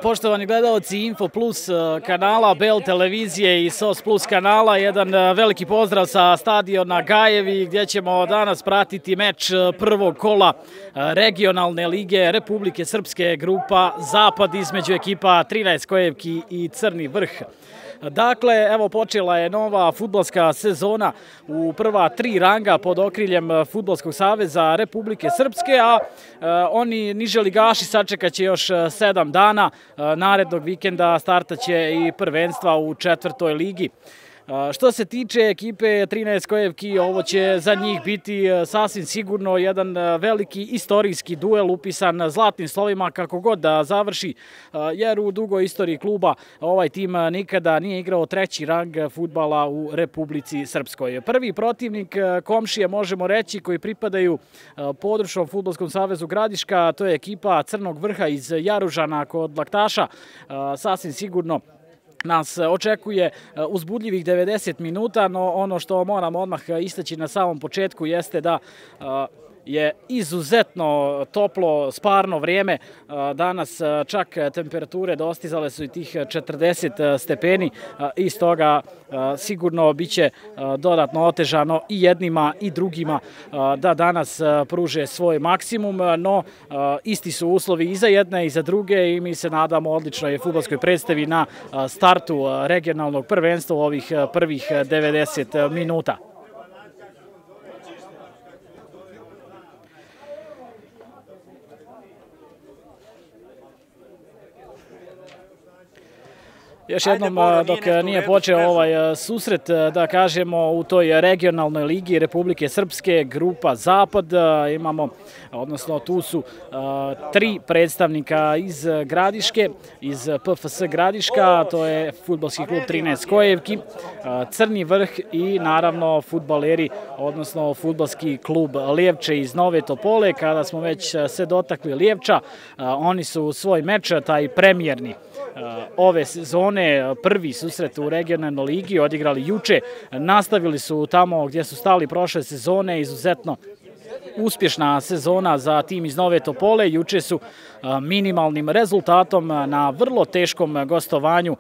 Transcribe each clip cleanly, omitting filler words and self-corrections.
Poštovani gledalci Info Plus kanala, BEL televizije i SOS Plus kanala, jedan veliki pozdrav sa stadiona Gajevi gdje ćemo danas pratiti meč prvog kola regionalne lige Republike Srpske, grupa Zapad, između ekipa 13 Kojevki i Crni Vrh. Dakle, evo počela je nova fudbalska sezona u prva 3 ranga pod okriljem Fudbalskog saveza Republike Srpske, a oni niže ligaši sačekat će još 7 dana. Narednog vikenda startaće i prvenstva u 4. ligi. Što se tiče ekipe 13 Kojevki, ovo će za njih biti sasvim sigurno jedan veliki istorijski duel upisan zlatnim slovima kako god da završi, jer u dugoj istoriji kluba ovaj tim nikada nije igrao 3. rang fudbala u Republici Srpskoj. Prvi protivnik komšije, možemo reći, koji pripadaju područnom Fudbalskom savezu Gradiška, to je ekipa Crnog Vrha iz Jaružana kod Laktaša. Sasvim sigurno nas očekuje uzbudljivih 90 minuta, no ono što moram odmah istaći na samom početku jeste da je izuzetno toplo, sparno vrijeme. Danas čak temperature dostizale su i tih 40 stepeni i stoga sigurno biće dodatno otežano i jednima i drugima da danas pruže svoj maksimum, no isti su uslovi i za jedne i za druge i mi se nadamo odličnoj fudbalskoj predstavi na startu regionalnog prvenstva u ovih prvih 90 minuta. Još jednom, dok nije počeo ovaj susret, da kažemo, u toj regionalnoj ligi Republike Srpske, grupa Zapad, imamo, odnosno tu su 3 predstavnika iz Gradiške, iz PFS Gradiška, to je fudbalski klub 13 Kojevki, Crni Vrh i naravno fudbaleri, odnosno fudbalski klub Lijevče iz Nove Topole. Kada smo već se dotakli Lijevča, oni su svoj meč, taj premijerni ove sezone, prvi susret u regionalnoj ligi, odigrali juče. Nastavili su tamo gdje su stali prošle sezone, izuzetno uspješna sezona za tim iz Nove Topole. Juče su minimalnim rezultatom na vrlo teškom gostovanju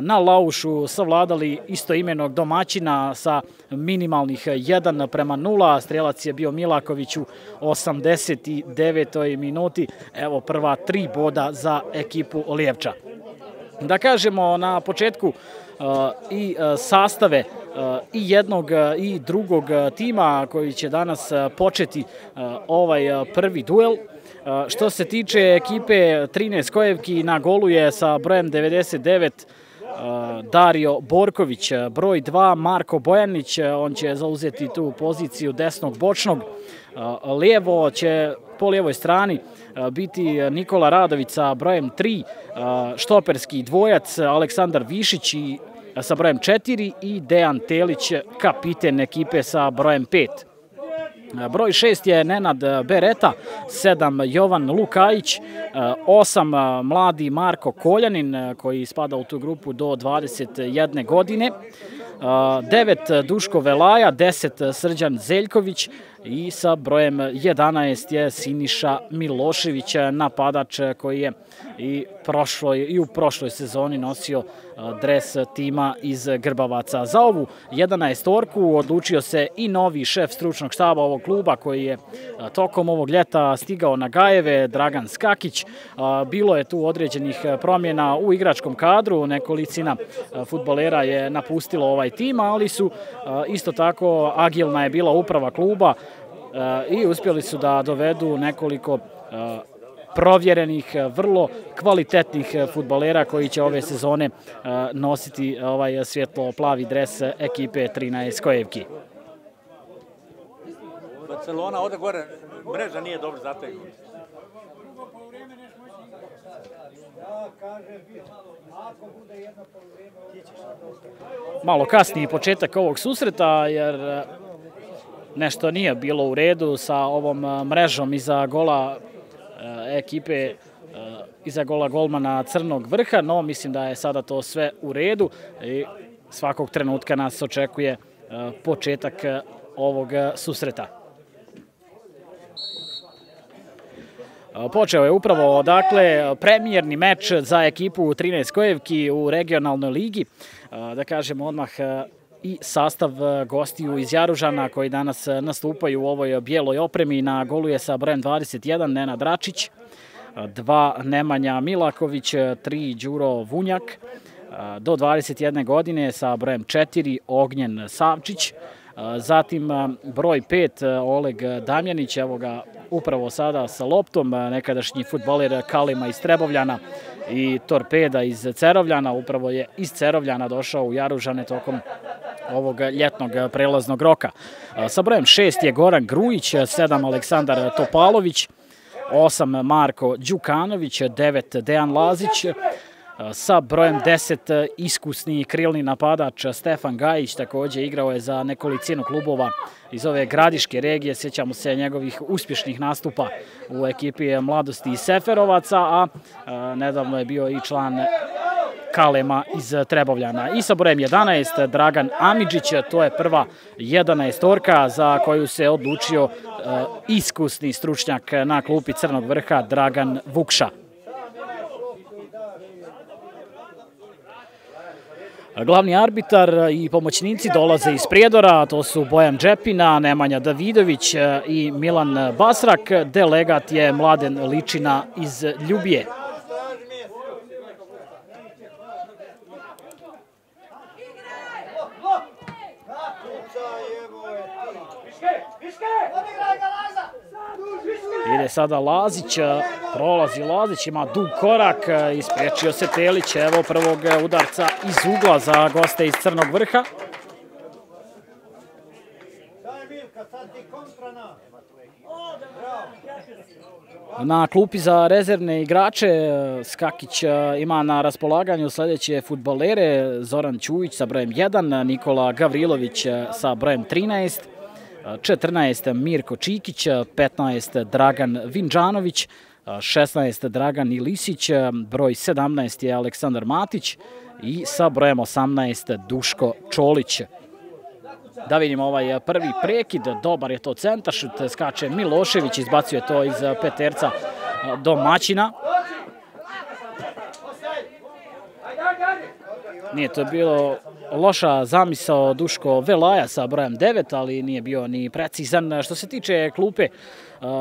na Laušu savladali istoimenog domaćina sa minimalnih 1:0. Strelac je bio Milaković u 89. minuti. Evo prva 3 boda za ekipu Lijevča. Da kažemo na početku i sastave i jednog i drugog tima koji će danas početi ovaj prvi duel. Što se tiče ekipe 13 Kojevki, na golu je sa brojem 99 Dario Borković, broj 2 Marko Bojanić, on će zauzeti tu poziciju desnog bočnog. Lijevo će po lijevoj strani biti Nikola Radović sa brojem 3, štoperski dvojac Aleksandar Višić sa brojem 4 i Dejan Telić, kapiten ekipe sa brojem 5. Broj 6 je Nenad Bereta, 7 Jovan Lukajić, 8 mladi Marko Koljanin koji spada u tu grupu do 21 godine, 9 Duško Velaja, 10 Srđan Zeljković i sa brojem 11 je Siniša Milošević, napadač koji je i u prošloj sezoni nosio dres tima iz Grbavaca. Za ovu 11-orku odlučio se i novi šef stručnog štaba ovog kluba koji je tokom ovog ljeta stigao na Gajeve, Dragan Skakić. Bilo je tu određenih promjena u igračkom kadru, nekolicina fudbalera je napustilo ovaj tim, ali su isto tako agilna je bila uprava kluba i uspjeli su da dovedu nekoliko provjerenih, vrlo kvalitetnih fudbalera koji će ove sezone nositi ovaj svjetlo-plavi dres ekipe 13 Kojevki. Barcelona ode gore, mreža nije dobro zategnuta. Malo kasniji početak ovog susreta jer nešto nije bilo u redu sa ovom mrežom iza gola ekipe, iza gola golmana Crnog Vrha, no mislim da je sada to sve u redu i svakog trenutka nas očekuje početak ovog susreta. Počeo je upravo, dakle, premijerni meč za ekipu 13 Kojevki u regionalnoj ligi. Da kažemo odmah i sastav gostiju iz Jaružana koji danas nastupaju u ovoj bijeloj opremi. Na golu je sa brojem 21 Nenad Račić, 2 Nemanja Milaković, 3 Đuro Vunjak, do 21 godine sa brojem 4 Ognjen Savčić, zatim broj 5 Oleg Damjanić, evo ga upravo sada sa loptom, nekadašnji fudbaler Kalima iz Trebovljana i Torpeda iz Cerovljana, upravo je iz Cerovljana došao u Jaružane tokom ovog ljetnog prelaznog roka. Sa brojem 6 je Goran Grujić, 7 Aleksandar Topalović, 8 Marko Đukanović, 9 Dejan Lazić, sa brojem 10 iskusni krilni napadač Stefan Gajić, takođe igrao je za nekolicinu klubova iz ove gradiške regije, sjećamo se njegovih uspješnih nastupa u ekipi Mladosti iz Seferovaca, a nedavno je bio i član Kalema iz Trebovljana. I sa brojem 11 Dragan Amidžić, to je prva 11-orka za koju se odlučio iskusni stručnjak na klupi Crnog Vrha Dragan Vukša. Glavni arbitar i pomoćnici dolaze iz Prijedora, to su Bojan Džepina, Nemanja Davidović i Milan Basrak. Delegat je Mladen Ličina iz Ljubije. Ide sada Lazić, prolazi Lazić, ima dug korak, ispriječio se Telić, evo prvog udarca iz ugla za goste iz Crnog Vrha. Na klupi za rezervne igrače Skakić ima na raspolaganju sljedeće fudbalere: Zoran Ćujić sa brojem 1, Nikola Gavrilović sa brojem 13, 14 Mirko Čikić, 15 Dragan Vinđanović, 16 Dragan Ilisić, broj 17 je Aleksandar Matić i sa brojem 18 Duško Čolić. Da vidimo ovaj prvi prekid, dobar je to centaršut, skače Milošević, izbacuje to iz peterca domaćina. Nije to bilo loša zamisao Duško Velaja sa brojem 9, ali nije bio ni precizan. Što se tiče klupe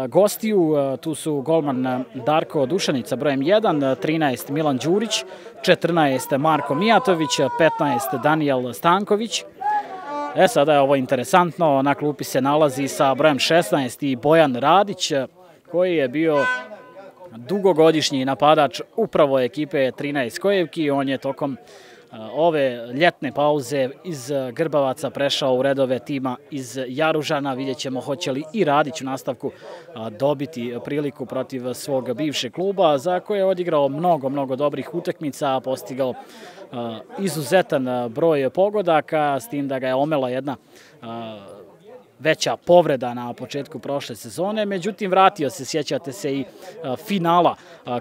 gostiju, tu su golman Darko Dušanić sa brojem 1, 13 Milan Đurić, 14 Marko Mijatović, 15 Danijel Stanković. Sada je ovo interesantno, na klupi se nalazi sa brojem 16 i Bojan Radić, koji je bio dugogodišnji napadač upravo ekipe 13 Kojevki. On je tokom ove ljetne pauze iz Grbavaca prešao u redove tima iz Jaružana. Vidjet ćemo hoće li i Radić u nastavku dobiti priliku protiv svog bivšeg kluba, za koje je odigrao mnogo dobrih utakmica, postigao izuzetan broj pogodaka, s tim da ga je omela jedna veća povreda na početku prošle sezone. Međutim, vratio se, sjećate se, i finala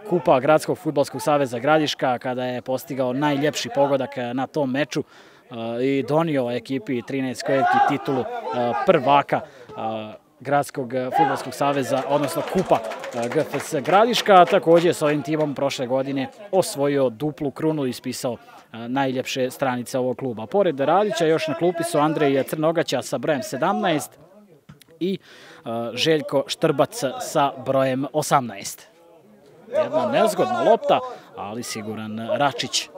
Kupa Gradskog fudbalskog saveza Gradiška, kada je postigao najljepši pogodak na tom meču i donio ekipi 13 Kojevki titulu prvaka Gradskog fudbalskog saveza, odnosno Kupa GFS Gradiška. Također s ovim timom prošle godine osvojio duplu krunu i ispisao najljepše stranice ovog kluba. Pored Radića još na klupi su Andrej Crnogaća sa brojem 17 i Željko Štrbac sa brojem 18. Jedna nezgodna lopta, ali siguran Račić.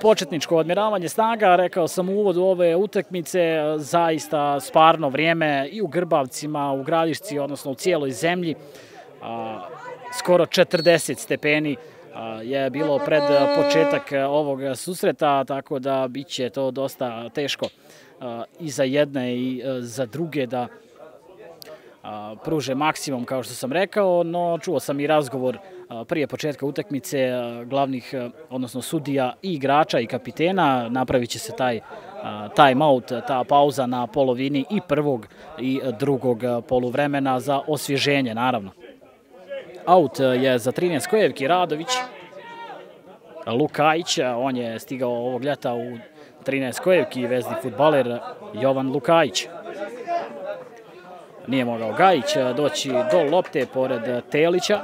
Početničko odmjeravanje snaga, rekao sam u uvodu ove utakmice, zaista sparno vrijeme i u Grbavcima, u Gradišci, odnosno u cijeloj zemlji. Skoro 40 stepeni je bilo pred početak ovog susreta, tako da bit će to dosta teško i za jedne i za druge da pruže maksimum, kao što sam rekao, no čuo sam i razgovor prije početka utakmice glavnih, odnosno sudija i igrača i kapitena. Napravit će se taj time out, ta pauza na polovini i prvog i drugog poluvremena za osvježenje, naravno. Out je za 13 Kojevki Radović Lukajić, on je stigao ovog ljeta u 13 Kojevki, vezni fudbaler Jovan Lukajić. Nije mogao Gajić doći do lopte pored Telića.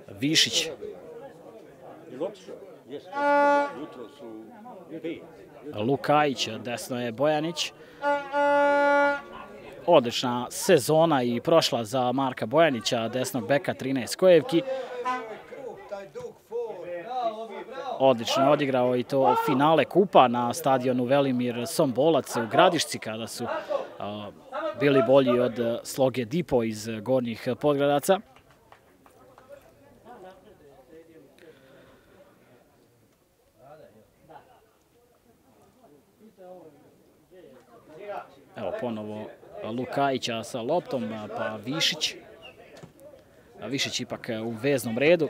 Višić. Lukajić, desno je Bojanić. Odlična sezona i prošla za Marka Bojanića, desnog beka 13 Kojevki. Odlično je odigrao i to finale kupa na stadionu Velimir Sombolac u Gradišci kada su bili bolji od Sloge Dipo iz Gornjih Podgradaca. Evo ponovo Lukajića sa loptom, pa Višić. Višić ipak u veznom redu.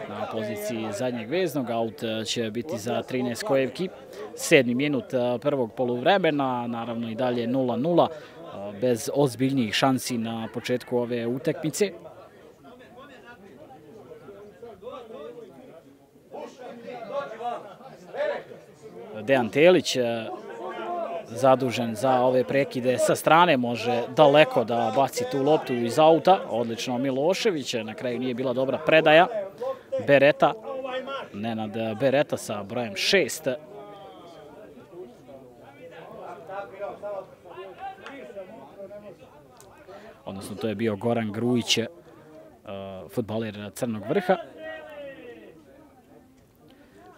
Na poziciji zadnjeg veznog, aut će biti za 13 Kojevki. 7. minut prvog poluvremena, naravno i dalje 0-0, bez ozbiljnijih šansi na početku ove utakmice. Dejan Telić, zadužen za ove prekide sa strane, može daleko da baci tu loptu iz auta. Odlično Milošević, na kraju nije bila dobra predaja. Bereta, Nenad Bereta sa brojem 6. Odnosno to je bio Goran Grujić, fudbaler Crnog Vrha.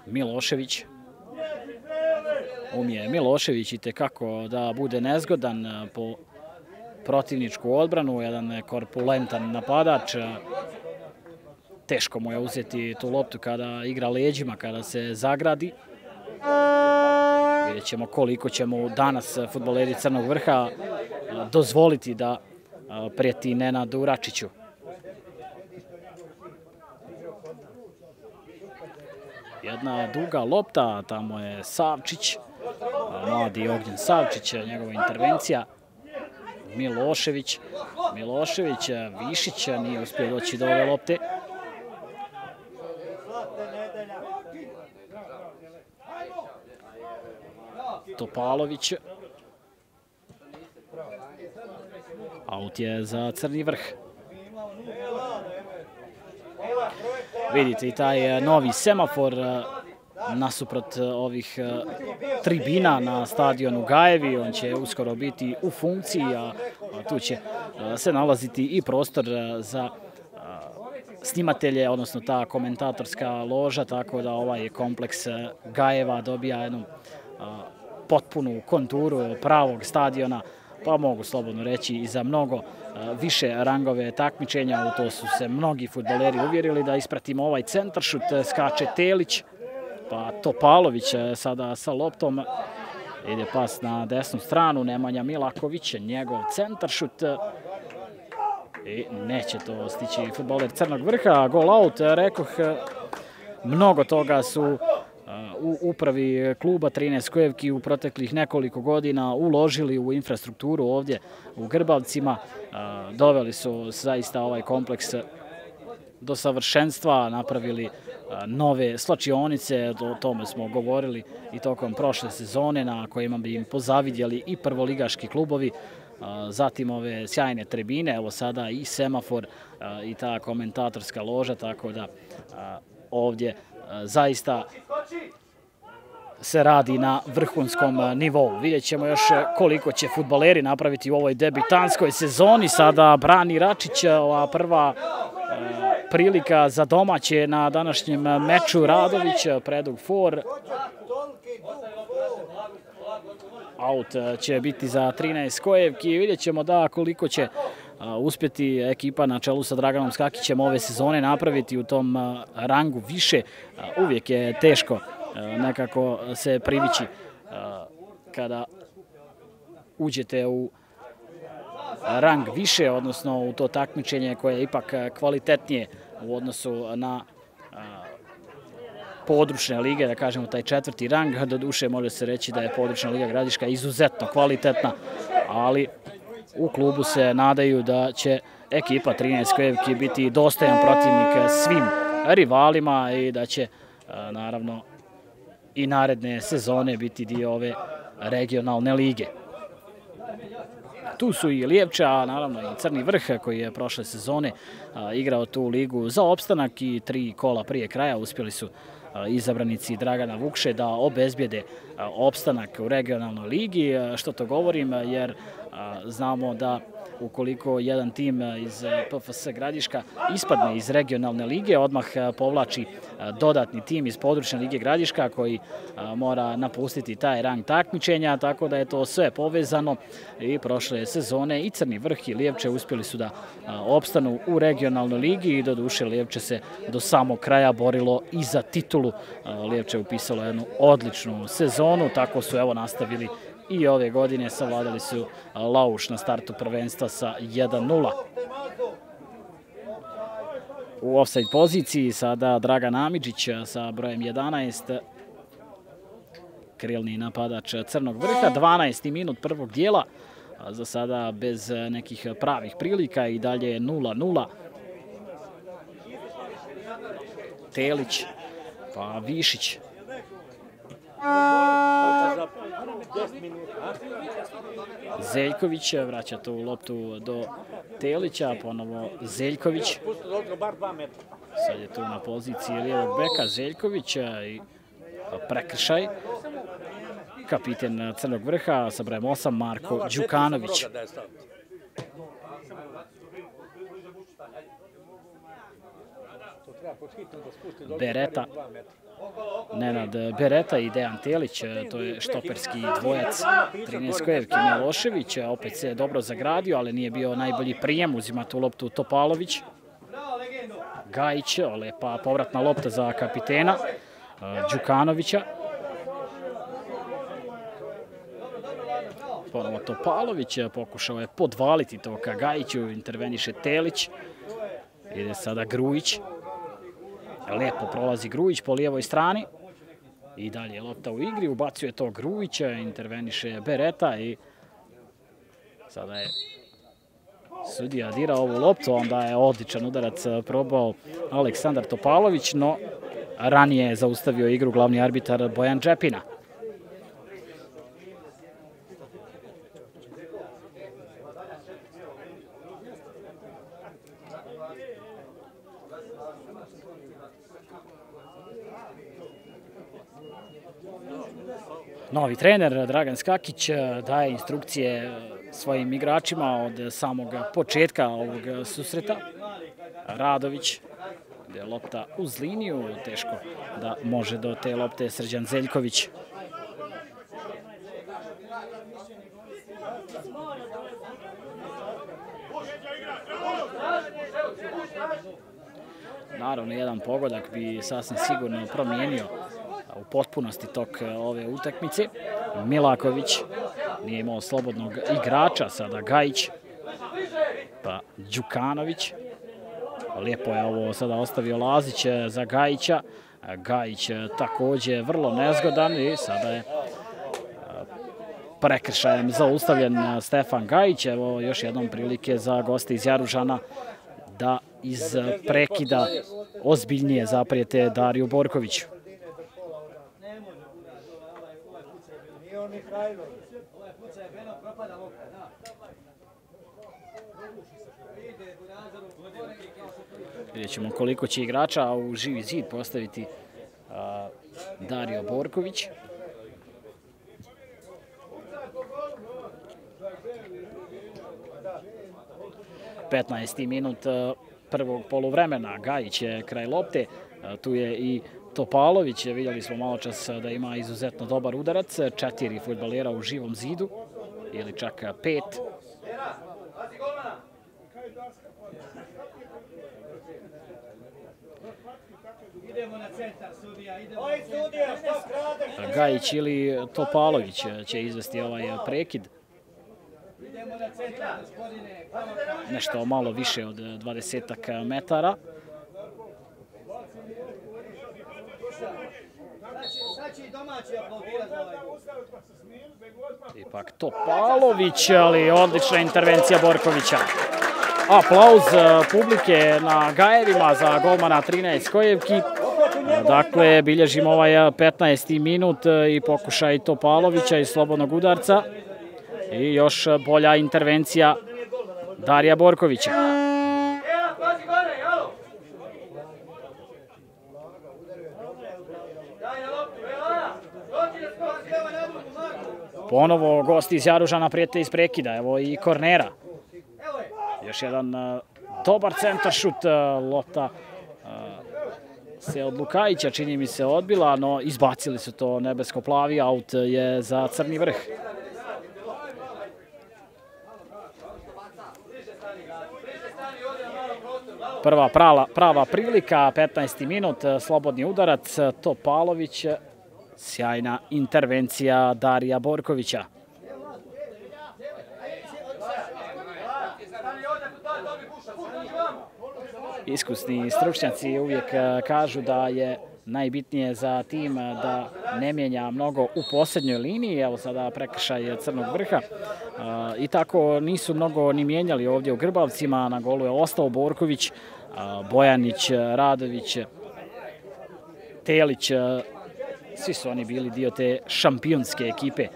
Milošević. Umije Milošević i tekako da bude nezgodan po protivničku odbranu, jedan korpulentan napadač. Teško mu je uzeti tu loptu kada igra leđima, kada se zagradi. Vidjet ćemo koliko će mu danas fudbaleri Crnog Vrha dozvoliti da prijeti Nenadu Račiću. Jedna duga lopta, tamo je Savčić, mladi Ognjen Savčić, njegova intervencija. Milošević, Višić nije uspio doći do ove lopte. Topalović. Aut je za Crni Vrh. Vidite i taj novi semafor nasuprot ovih tribina na stadionu Gajevi. On će uskoro biti u funkciji, a tu će se nalaziti i prostor za snimatelje, odnosno ta komentatorska loža, tako da ovaj kompleks Gajeva dobija jednu potpunu konturu pravog stadiona, pa mogu slobodno reći i za mnogo više rangove takmičenja. U to su se mnogi fudbaleri uvjerili. Da ispratimo ovaj centaršut, skače Telić, pa Topalović sada sa loptom. Ide pas na desnu stranu, Nemanja Milaković, njegov centaršut. I neće to stići fudbaler Crnog Vrha. Gol out, rekoh, mnogo toga su u upravi kluba 13 Kojevki u proteklih nekoliko godina uložili u infrastrukturu ovdje u Grbavcima. Doveli su zaista ovaj kompleks do savršenstva, napravili nove slačionice, o tome smo govorili i tokom prošle sezone, na kojima bi im pozavidjeli i prvoligaški klubovi. Zatim ove sjajne tribine, evo sada i semafor i ta komentatorska loža, tako da ovdje zaista se radi na vrhunskom nivou. Vidjet ćemo još koliko će fudbaleri napraviti u ovoj debitanskoj sezoni. Sada brani Račić, ova prva prilika za domaće na današnjem meču. Radović, predug for. Aut će biti za 13 Kojevki. Vidjet ćemo da koliko će uspjeti ekipa na čelu sa Draganom Skakićem ove sezone napraviti u tom rangu više. Uvijek je teško nekako se privići kada uđete u rang više, odnosno u to takmičenje koje je ipak kvalitetnije u odnosu na područne lige, da kažemo taj 4. rang. Doduše može se reći da je područna liga Gradiška izuzetno kvalitetna, ali u klubu se nadaju da će ekipa 13 Kojevki biti dostojan protivnik svim rivalima i da će naravno i naredne sezone biti dio ove regionalne lige. Tu su i Lijevče, a naravno i Crni Vrh koji je prošle sezone igrao tu ligu za opstanak i 3 kola prije kraja uspjeli su izabranici Dragana Vukše da obezbijede opstanak u regionalnoj ligi. Što to govorim? Jer znamo da ukoliko jedan tim iz PFS Gradiška ispadne iz regionalne lige, odmah povlači dodatni tim iz područne lige Gradiška koji mora napustiti taj rang takmičenja, tako da je to sve povezano i prošle sezone i Crni Vrh i Lijevče uspjeli su da opstanu u regionalnoj ligi i doduše Lijevče se do samog kraja borilo i za titulu. Lijevče upisalo jednu odličnu sezonu, tako su evo nastavili i ove godine, savladali su Lauš na startu prvenstva sa 1-0. U ofsajd poziciji sada Dragan Amidžić sa brojem 11, krilni napadač Crnog Vrha, 12. minut prvog dijela, za sada bez nekih pravih prilika i dalje 0-0. Telić, pa Višić. Zeljković vraća tu loptu do Telića, ponovo Zeljković. Sad je tu na poziciji lijevog beka Zeljković i prekršaj. Kapiten Crnog Vrha sa brojem 8 Marko Đukanović. Bereta. Nenad Bereta i Dejan Telić, to je štoperski dvojac 13 Kojevki. Milošević opet se dobro zagradio, ali nije bio najbolji prijem, uzima tu loptu Topalović. Gajić, lepa povratna lopta za kapitena Đukanovića. Ponovo Topalović, pokušao je podvaliti to ka Gajiću, interveniše Telić. Ide sada Grujić. Lepo prolazi Grujić po lijevoj strani. I dalje je lopta u igri, ubacuje to Grujića, interveniše Bereta i sada je sudija dirao ovu loptu, onda je odličan udarac probao Aleksandar Topalović, no ranije je zaustavio igru glavni arbitar Bojan Džepina. Novi trener Dragan Skakić daje instrukcije svojim igračima od samog početka ovog susreta. Radović, gdje je lopta uz liniju, teško da može do te lopte Srđan Zeljković. Naravno, jedan pogodak bi sasvim sigurno promijenio u potpunosti tok ove utakmice. Milaković nije imao slobodnog igrača, sada Gajić, pa Đukanović. Lijepo je ovo sada ostavio Lazić za Gajića. Gajić također vrlo nezgodan i sada je prekršajem zaustavljen Stefan Gajić. Evo još jednom prilike za goste iz Jaružana da iz prekida ozbiljnije zaprijete Dariju Borkoviću. Vidjet ćemo koliko će igrača u živi zid postaviti Dario Borković. Petnaesti minut prvog poluvremena. Gajić je kraj lopte. Tu je i Topalović. Vidjeli smo malo čas da ima izuzetno dobar udarac. 4 fudbalera u živom zidu. Ili čak 5. Gajić ili Topalović će izvesti ovaj prekid. Nešto malo više od 20 metara. Ipak Topalović, ali odlična intervencija Borkovića. aplauz publike na Gajevima za golmana 13 Kojevki. Dakle, bilježimo ovaj 15. minut i pokušaj Topalovića iz slobodnog udarca. I još bolja intervencija Darija Borkovića. Ponovo gosti iz Jaružana prijete iz prekida, evo i kornera. Još jedan dobar centar šut, lopta se od Lukajića, čini mi se, odbila, no izbacili su to nebesko-plavi, aut je za Crni Vrh. Prva prava prilika, 15. minut, slobodni udarac, Topalović, sjajna intervencija Darija Borkovića. Iskusni stručnjaci uvijek kažu da je najbitnije za tim da ne mijenja mnogo u posljednjoj liniji. Evo sada prekršaj Crnog Vrha. I tako nisu mnogo ni mijenjali ovdje u Grbavcima. Na golu je ostao Borković, Bojanić, Radović, Telić. Svi su oni bili dio te šampionske ekipe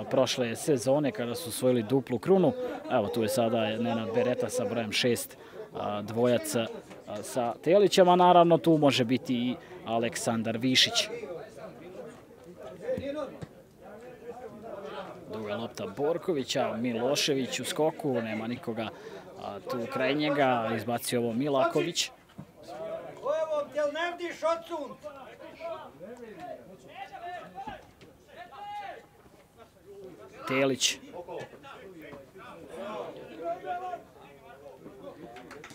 prošle sezone kada su osvojili duplu krunu. Evo tu je sada Nenad Bereta sa brojem 6, dvojac sa Telićem, a naravno tu može biti i Aleksandar Višić. Duga lopta Borkovića, Milošević u skoku, nema nikoga tu kraj njega, izbacio ovo Milaković. Telić.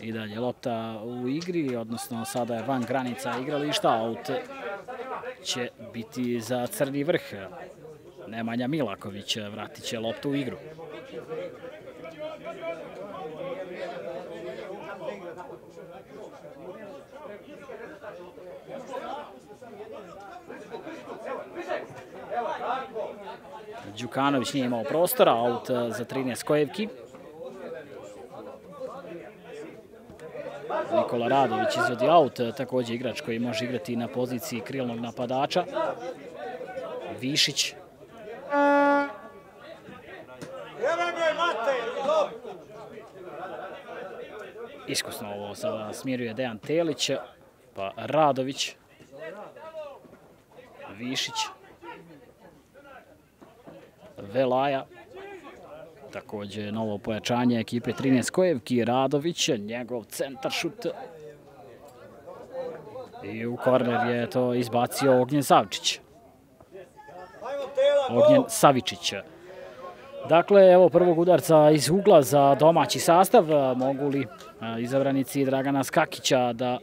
I dalje lopta u igri, odnosno sada je van granica igrališta, aut će biti za Crni Vrh. Nemanja Milaković vratit će loptu u igru. Đukanović nije imao prostora, aut za 13 Kojevki. Nikola Radović izvodi aut, također igrač koji može igrati na poziciji krilnog napadača. Višić. Iskusno ovo sada smjeruje Dejan Telić, pa Radović. Višić. Velaja. Također novo pojačanje ekipe 13 Kojevki, Radović, njegov centar šut. I u korner je to izbacio Ognjen Savčić. Ognjen Savičić. Dakle, evo prvog udarca iz ugla za domaći sastav. Mogu li izabranici Dragana Skakića da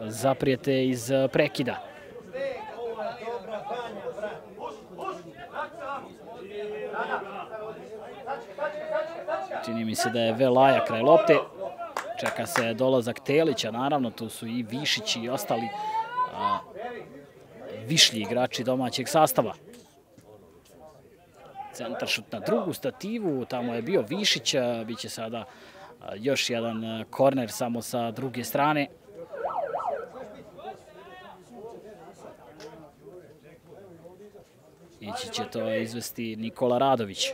zaprijete iz prekida? Čini mi se da je Velaja kraj lopte. Čeka se dolazak Telića, naravno tu su i Višić i ostali višlji igrači domaćeg sastava. Centar šut na drugu stativu, tamo je bio Višić, bit će sada još jedan korner samo sa druge strane. Ići će to izvesti Nikola Radović.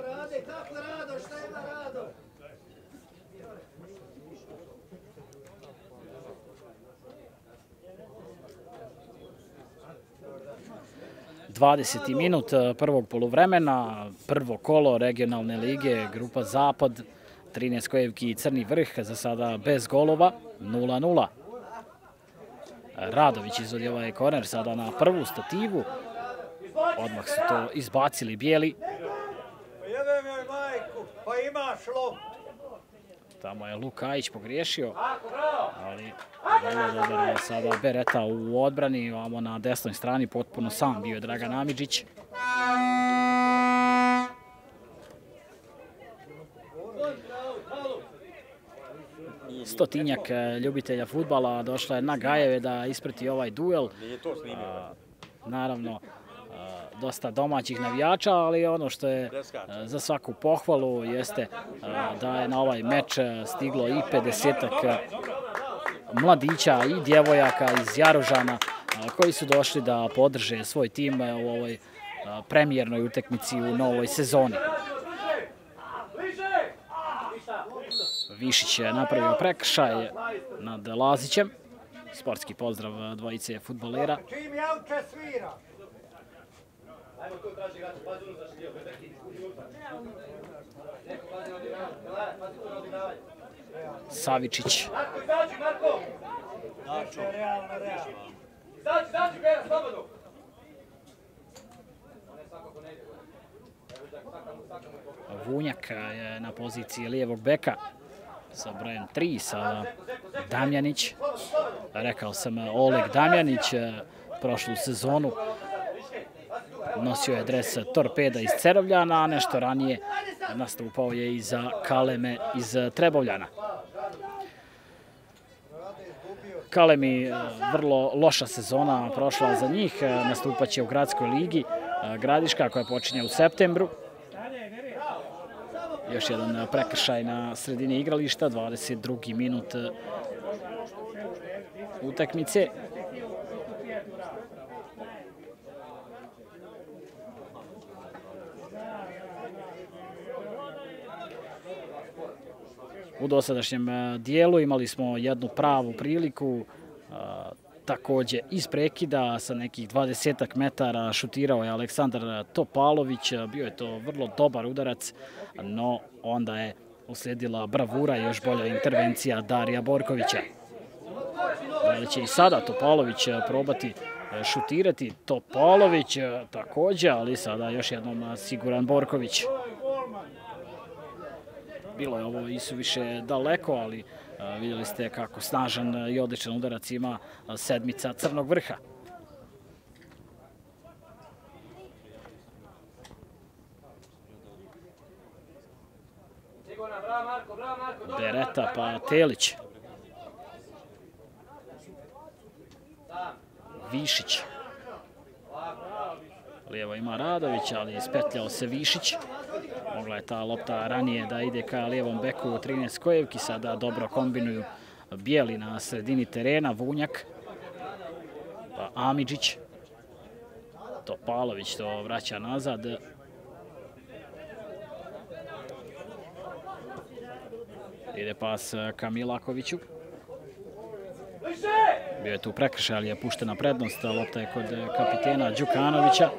Dvadeseti minut prvog poluvremena, prvo kolo regionalne lige, grupa Zapad, 13 Kojevki i Crni Vrh, za sada bez golova, 0-0. Radović izvodi ovaj korner sada na prvu stativu, odmah su to izbacili bijeli. Tamo je Lukajić pogriješio, ali vrlo dobro sada Bereta u odbrani, ovamo na desnoj strani potpuno sam bio je Dragan Amidžić. Stotinjak ljubitelja fudbala došla je na Gajeve da isprati ovaj duel. Naravno, dosta domaćih navijača, ali ono što je za svaku pohvalu jeste da je na ovaj meč stiglo i 50-ak mladića i djevojaka iz Jaružana koji su došli da podrže svoj tim u ovoj premijernoj utakmici u novoj sezoni. Višić je napravio prekršaj nad Lazićem. Sportski pozdrav dvojice fudbalera. Savičić. Vunjak je na poziciji lijevog beka sa brojem 3, sada Damjanić. Rekao sam Oleg Damjanić, prošlu sezonu nosio je dres Torpeda iz Cerovljana, a nešto ranije nastupao je i za Kaleme iz Trebovljana. Kalemi, vrlo loša sezona prošla za njih, nastupaće u gradskoj ligi Gradiška koja počinje u septembru. Još jedan prekršaj na sredini igrališta, 22. minut utakmice. U dosadašnjem dijelu imali smo jednu pravu priliku, takođe iz prekida sa nekih 20 metara šutirao je Aleksandar Topalović, bio je to vrlo dobar udarac, no onda je uslijedila bravura i još bolja intervencija Darija Borkovića. Da li će i sada Topalović probati šutirati? Topalović takođe, ali sada još jednom siguran Borković. Bilo je ovo isuviše daleko, ali vidjeli ste kako snažan i odličan udarac ima sedmica Crnog Vrha. Bereta pa Telić. Višić. Lijevo ima Radović, ali ispetljao se Višić. Mogla je ta lopta ranije da ide ka lijevom beku 13 Kojevki, sada dobro kombinuju bijeli na sredini terena, Vunjak, pa Amidžić, Topalović to vraća nazad. Ide pas ka Milakoviću. Bio je tu prekršaj, ali je puštena prednost, lopta je kod kapitena Đukanovića.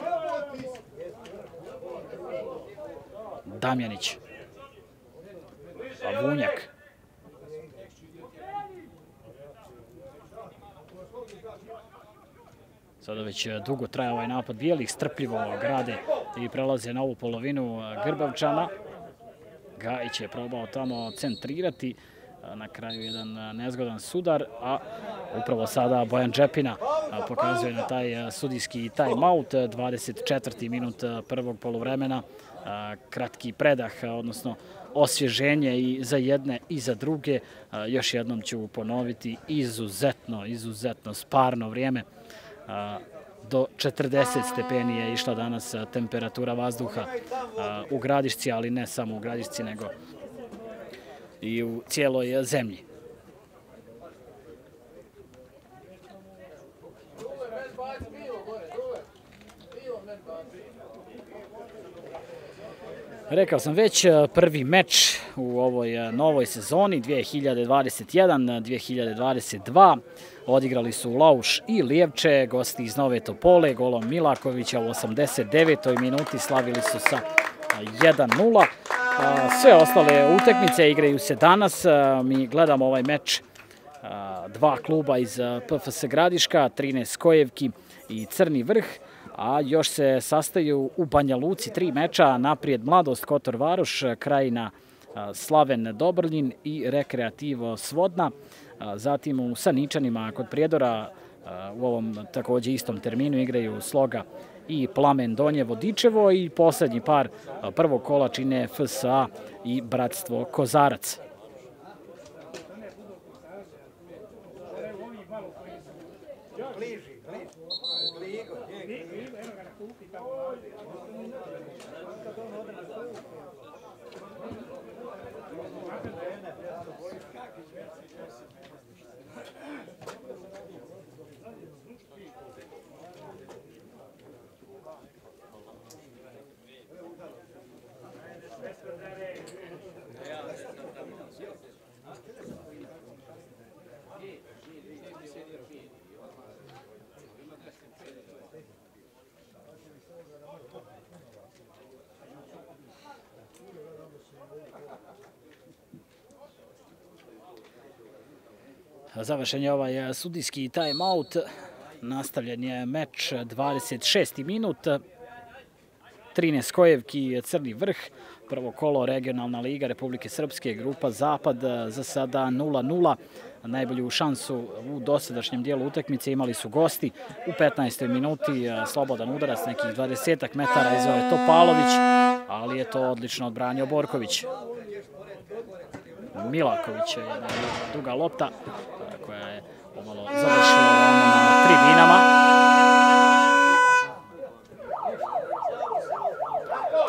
Damjanić, pa Vunjak. Sada već dugo traje ovaj napad bijelih, strpljivo grade i prelaze na ovu polovinu Grbavčana. Gajić je probao tamo centrirati, na kraju jedan nezgodan sudar, a upravo sada Bojan Džepina pokazuje na taj sudijski time-out, 24. minut prvog poluvremena. Kratki predah, odnosno osvježenje i za jedne i za druge. Još jednom ću ponoviti, izuzetno sparno vrijeme. Do 40 stepeni je išla danas temperatura vazduha u Gradišci, ali ne samo u Gradišci, nego i u cijeloj zemlji. Rekao sam već, prvi meč u ovoj novoj sezoni 2021-2022. Odigrali su Lauš i Lijevče, gosti iz Nove Topole, golom Milakovića u 89. minuti slavili su sa 1-0. Sve ostale utakmice igraju se danas. Mi gledamo ovaj meč dva kluba iz PFS Gradiška, 13 Kojevki i Crni Vrh, a još se sastaju u Banja Luci 3 meča, naprijed Mladost Kotor Varoš, Krajina Slaven Dobrljin i Rekreativo Svodna. Zatim u Saničanima kod Prijedora u ovom takođe istom terminu igraju Sloga i Plamen Donje Vodičevo i poslednji par prvog kola čine FSA i Bratstvo Kozarac. Bliži. Završen je ovaj sudijski time-out. Nastavljen je meč 26. minut. 13 Kojevki, Crni vrh. Prvo kolo regionalna liga Republike Srpske, grupa Zapad, za sada 0-0. Najbolju šansu u dosadašnjem dijelu utakmice imali su gosti. U 15. minuti slobodan udarac, nekih 20 metara, izveo je Topalović, ali je to odlično odbranio Borković. Milaković je jedna duga lopta koja je pomalo završila na tribinama.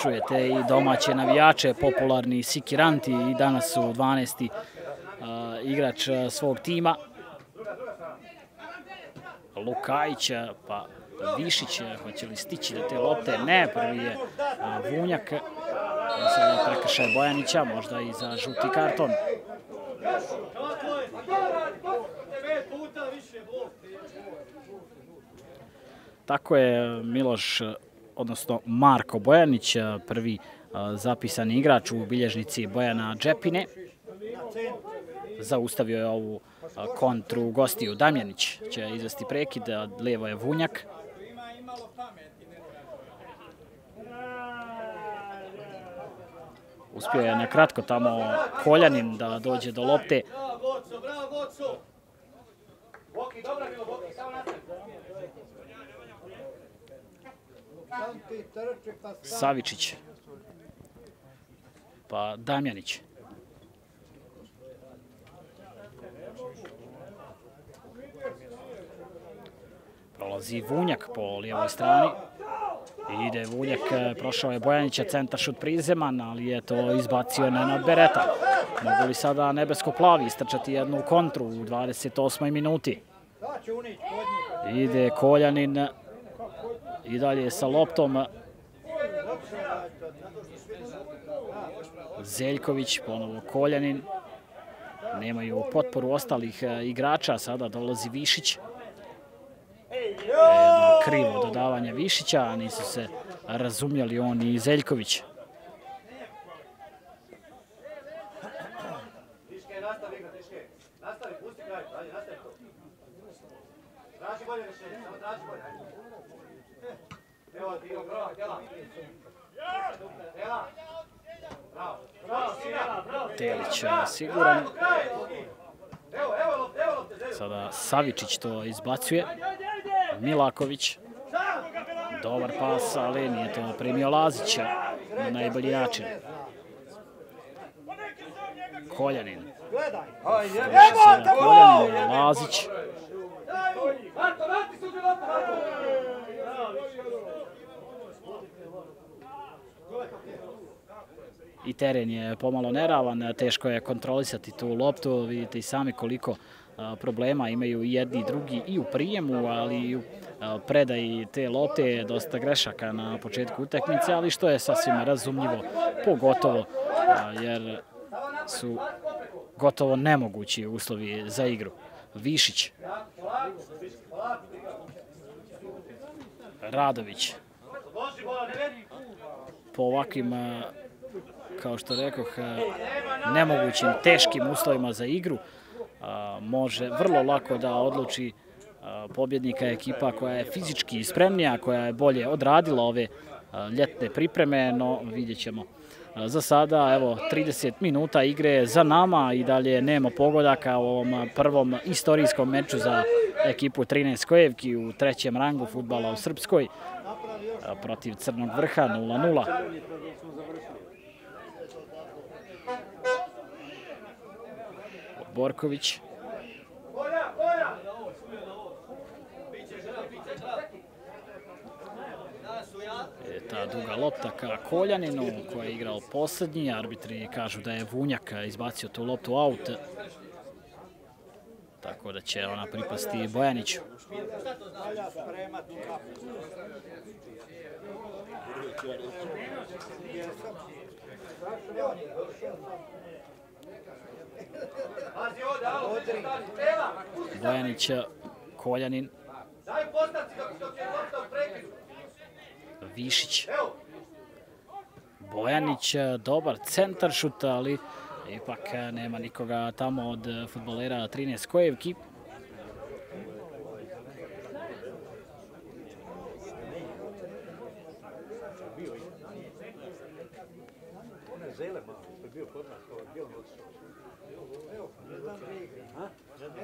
Čujete i domaće navijače, popularni Sikiranti, i danas su 12. igrač svog tima. Lukajić, pa Višić, hoće li stići do te lopte? Ne, prvi je Vunjak. Sada je prekršaj Bojanića, možda i za žuti karton. Tako je Miloš, odnosno Marko Bojanić, prvi zapisani igrač u bilježnici Bojana Džepine. Zaustavio je ovu kontru gostiju. Damjanić će izvesti prekid, lijevo je Vunjak. Uspio je na kratko tamo Koljanin da dođe do lopte. Savičić. Pa Damjanić. Prolazi Vunjak po lijevoj strani. Ide Vunjak, prošao je Bojanića, centar šut prizeman, ali je to izbacio Nenad Bereta. Mogu li sada nebesko-plavi istrčati jednu kontru u 28. minuti? Ide Koljanin i dalje sa loptom. Zeljković, ponovo Koljanin. Nemaju potporu ostalih igrača, sada dolazi Višić. Jedno krivo dodavanje Višića, a nisu se razumjeli on i Zeljković. Telić siguran. Sada Savičić to izbacuje. Milaković. Dobar pas, ali nije to primio Lazić na najbolji način. Koljanin. Koljanin, Lazić. I teren je pomalo neravan, teško je kontrolisati tu loptu. Vidite i sami koliko problema imaju i jedni i drugi i u prijemu, ali i u predaji te lopte. Dosta grešaka na početku utakmice, ali što je sasvim razumljivo, pogotovo jer su gotovo nemogući uslovi za igru. Višić. Radović. Po ovakvim, kao što rekoh, nemogućim, teškim uslovima za igru može vrlo lako da odluči pobjednika ekipa koja je fizički spremnija, koja je bolje odradila ove ljetne pripreme, no vidjet ćemo. Za sada, evo, 30 minuta igre za nama i dalje nema pogodaka u ovom prvom istorijskom meču za ekipu 13 Kojevki u trećem rangu fudbala u Srpskoj protiv Crnog vrha 0-0. Borković. Ta duga lopta ka Koljaninu koji je igrao poslednji. Arbitri kažu da je Vunjak izbacio tu loptu out. Tako da će ona pripasti Bojaniću. Bojanić, Koljanin, Višić, Bojanić, dobar centar šut, ali ipak nema nikoga tamo od fudbalera 13 Kojevki.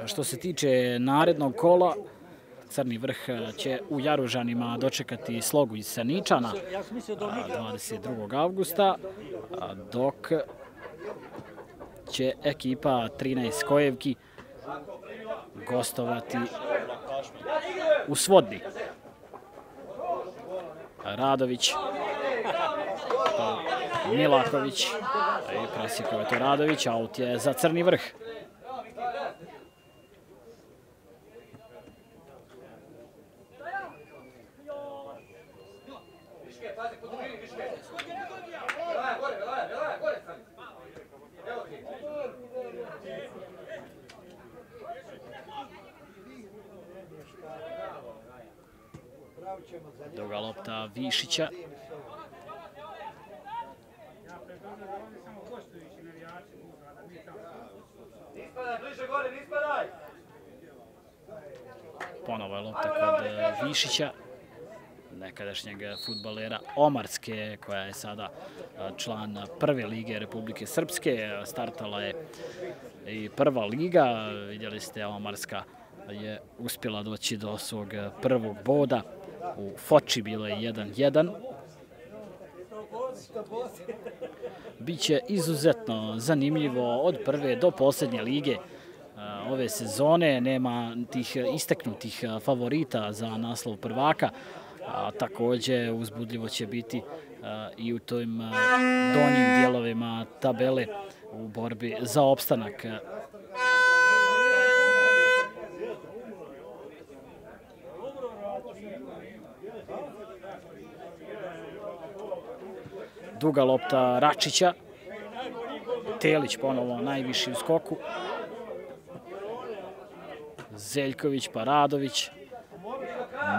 Što se tiče narednog kola, Crni vrh će u Jaružanima dočekati Slogu iz Seničana 22. avgusta, dok će ekipa 13 Kojevki gostovati u Svodni. Radović, Milaković i presjekao je to Radović, aut je za Crni vrh. Duga lopta Višića. Ponovo je lopta kod Višića, nekadašnjeg fudbalera Omarske, koja je sada član prve lige Republike Srpske. Startala je i prva liga. Vidjeli ste, Omarska je uspjela doći do svog prvog boda. U Foči bilo je 1-1. Biće izuzetno zanimljivo od prve do posljednje lige ove sezone. Nema tih istaknutih favorita za naslov prvaka. Također uzbudljivo će biti i u tim donjim dijelovima tabele u borbi za opstanak. Duga lopta Račića. Telić ponovo najviši u skoku. Zeljković pa Radović.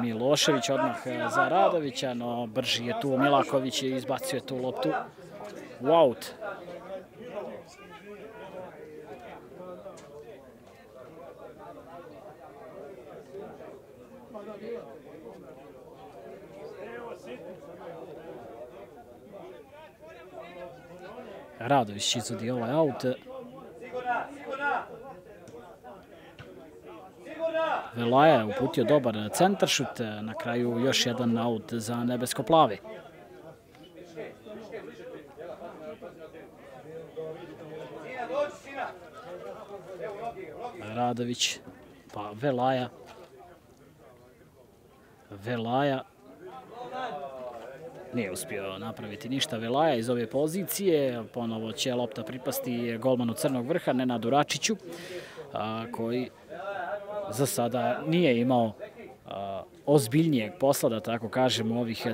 Milošević odmah za Radovića, no brži je tu Milaković i izbacio je tu loptu u aut. Radović izvodi ovaj aut. Velaja je uputio dobar centaršut, na kraju još jedan aut za nebesko-plavi. Radović, pa Velaja. Velaja nije uspio napraviti ništa Velaja iz ove pozicije. Ponovo će lopta pripasti golmanu Crnog vrha, Nenadu Račiću, koji za sada nije imao ozbiljnijeg posla, da tako kažemo, ovih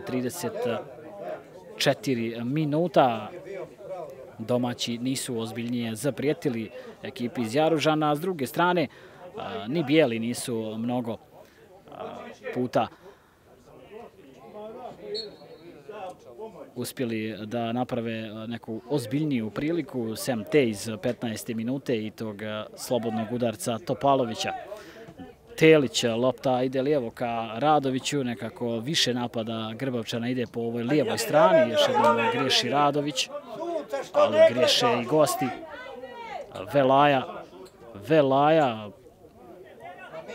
34 minuta. Domaći nisu ozbiljnije zaprijetili ekipi iz Jaružana, a s druge strane ni bijeli nisu mnogo puta uspjeli da naprave neku ozbiljniju priliku, sem te iz 15. minute i tog slobodnog udarca Topalovića. Telić, lopta ide lijevo ka Radoviću, nekako više napada Grbavčana ide po ovoj lijevoj strani, još jednom griješi Radović, ali griješe i gosti. Velaja,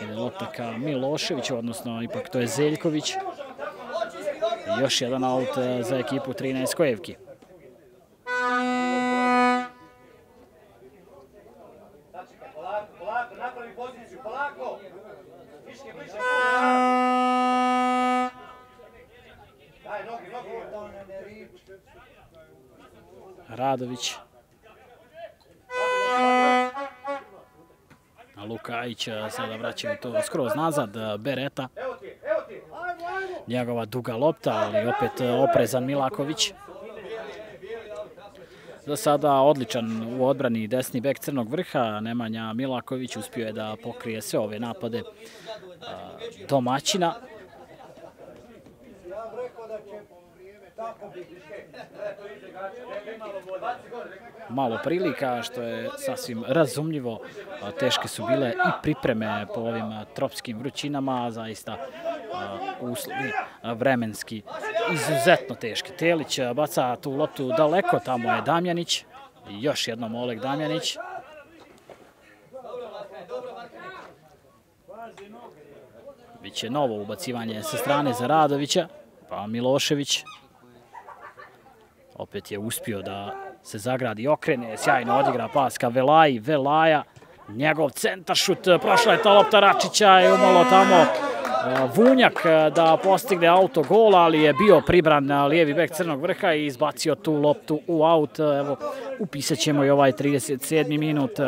ide lopta ka Miloševiću, odnosno ipak to je Zeljković. Još jedan aut za ekipu 13 Kojevki. Radović. Lukajić sada vraćaju to skroz nazad, Bereta. Njegova duga lopta, ali opet oprezan Milaković. Za sada odličan u odbrani desni bek Crnog Vrha. Nemanja Milaković uspio je da pokrije sve ove napade domaćina. Malo prilika, što je sasvim razumljivo. Teške su bile i pripreme po ovim tropskim vrućinama, zaista uslovi vremenski izuzetno teški. Telić baca tu loptu daleko, tamo je Damjanić. I još jednom Oleg Damjanić. Biće novo ubacivanje sa strane za Radovića, pa Milošević. Opet je uspio da se zagradi i okrene, sjajno odigra pas ka Velaji, Velaja, njegov centaršut, prošla je ta lopta Račića i umalo tamo Vunjak da postigne autogol, ali je bio pribran lijevi bek Crnog Vrha i izbacio tu loptu u aut. Evo, upisat ćemo i ovaj 37. minut.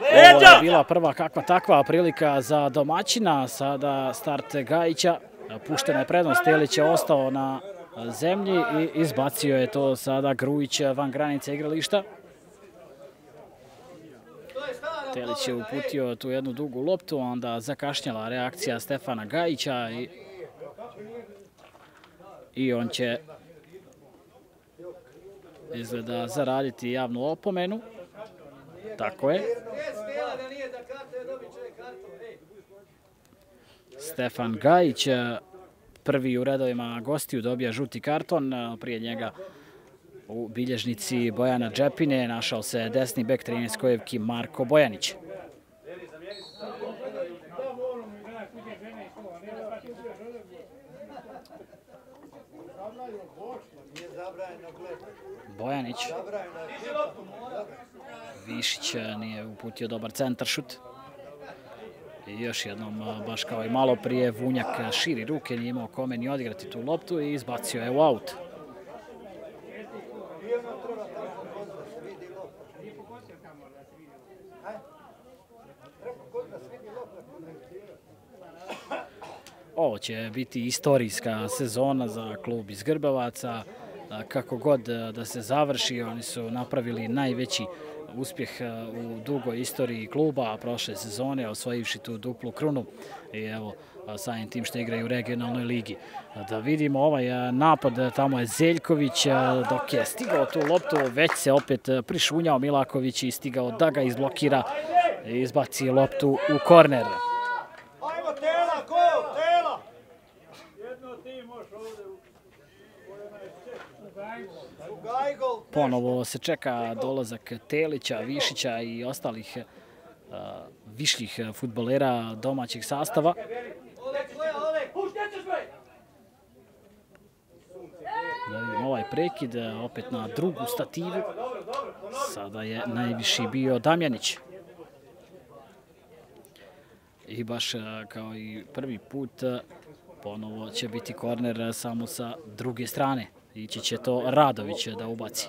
Ovo je bila prva kakva takva prilika za domaćina. Sada start Gajića. Puštena je prednost, Telić je ostao na zemlji i izbacio je to sada Grujić van granice igrališta. Telić je uputio tu jednu dugu loptu, onda zakašnjela reakcija Stefana Gajića i on će izgleda zaraditi javnu opomenu. Tako je. Stefan Gajić, prvi u redovima gostiju, dobija žuti karton. Prije njega u bilježnici Bojana Džepine našao se desni bek Trinaskojevki Marko Bojanić. Bojanić. Višić nije uputio dobar centaršut. I još jednom, baš kao i malo prije, Vunjak širi ruke, nije imao kome ni odigrati tu loptu i izbacio je u aut. Ovo će biti istorijska sezona za klub iz Grbovaca. Kako god da se završi, oni su napravili najveći uspjeh u dugoj istoriji kluba prošle sezone, osvojivši tu duplu krunu i evo samim tim što igraju u regionalnoj ligi. Da vidimo ovaj napad, tamo je Zeljković, dok je stigao tu loptu, već se opet prišunjao Milaković i stigao da ga izblokira i izbaci loptu u korner. Ajmo Tela, go, Tela! Jedno ti možeš ovdje Ponovo se čeka dolazak Telića, Višića i ostalih višljih fudbalera domaćeg sastava. Da vidimo ovaj prekid, opet na drugu stativu. Sada je najviši bio Damjanić. I baš kao i prvi put, ponovo će biti korner samo sa druge strane. Ići će to Radović da ubaci.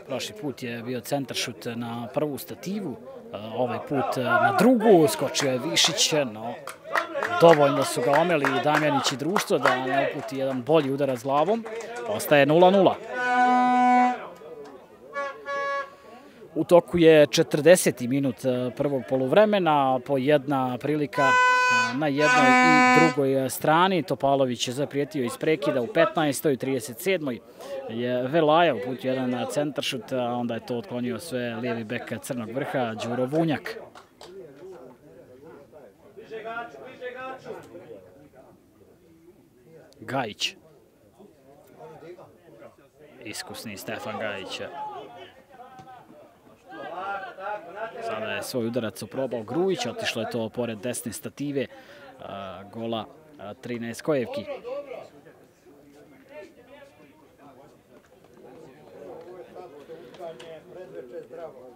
Prošli put je bio centaršut na prvu stativu, ovaj put na drugu, skočio je Višić, no dovoljno su ga omeli Damjanić i društvo da ne uputi jedan bolji udarac glavom. Ostaje 0:0. U toku je 40. minut prvog poluvremena, po jedna prilika na jednoj i drugoj strani. Topalović je zaprijetio iz prekida u 15. i 37. je Velaja uputio jedan centaršut, a onda je to otklonio sve lijevi bek Crnog Vrha, Đuro Vunjak. Gajić. Iskusni Stefan Gajić. Sada je svoj udarac oprobao Grujić, otišlo je to pored desne stative gola 13 Kojevki.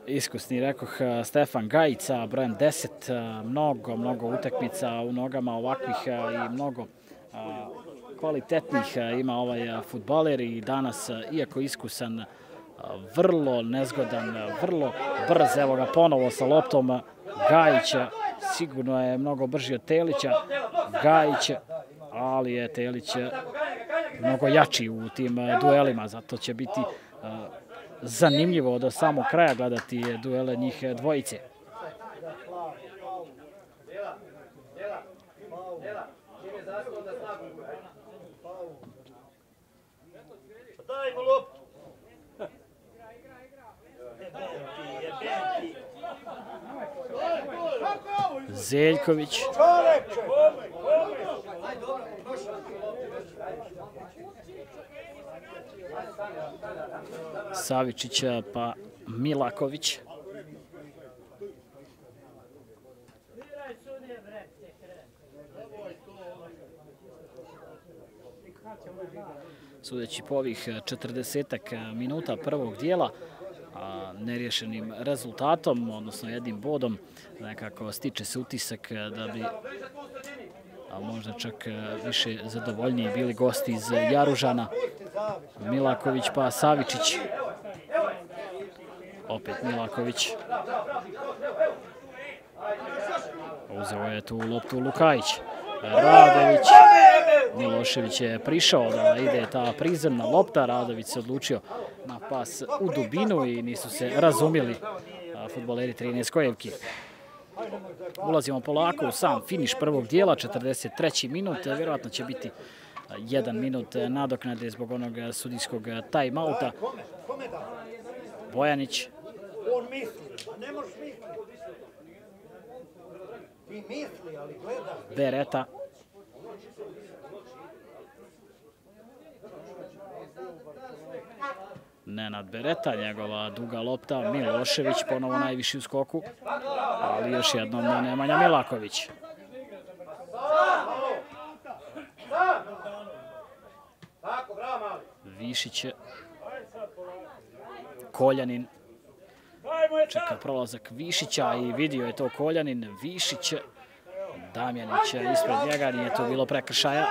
Iskusni, rekoh, Stefan Gajić sa brojem 10, mnogo utakmica u nogama ovakvih i mnogo kvalitetnih ima ovaj fudbaler i danas, iako iskusan, vrlo nezgodan, vrlo brz, evo ga ponovo sa loptom Gajića, sigurno je mnogo brži od Telića, Gajić, ali je Telić mnogo jači u tim duelima, zato će biti zanimljivo do samog kraja gledati duele njih dvojice. Dajmo loptu. Zeljković. Savičić pa Milaković. Sudeći po ovih 40 minuta prvog dijela, neriješenim rezultatom, odnosno jednim bodom, nekako stiče se utisak da bi možda čak više zadovoljniji bili gosti iz Jaružana. Milaković pa Savičić. Opet Milaković. Uzeo je tu loptu Lukajić. Radović. Milošević je prišao da ide ta prizemna lopta. Radović se odlučio na pas u dubinu i nisu se razumjeli fudbaleri 13 Kojevki. Ulazimo polako u sam finiš prvog dijela, 43. minut. Vjerojatno će biti 1 minut nadoknade zbog onog sudijskog time-outa. Bojanić. On misli, a ne možeš misliti. Ti misli, ali gledaj. Bereta. Nenad Bereta, njegova duga lopta, Milošević ponovo najviši u skoku, ali još jednom Nemanja Milaković. Višić, Koljanin, čeka prolazak Višića i vidio je to Koljanin, Višić, Damjanić ispred njega, nije to bilo prekršaja.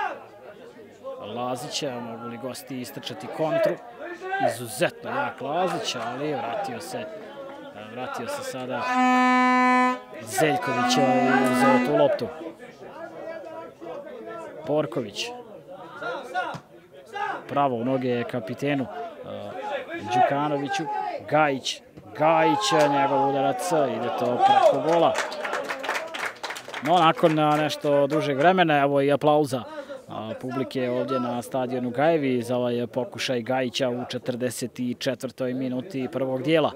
Lazić, mogu li gosti istrčati kontru? Izuzetno jak Lazić, ali vratio se sada Zeljković i uzeo tu loptu. Borković. Pravo u noge kapitenu Đukanoviću. Gajić, njegov udarac, ide to preko gola. No, nakon nešto dužeg vremena, evo i aplauza publike ovdje na stadionu Gajevi za ovaj pokušaj Gajića u 44. minuti prvog dijela.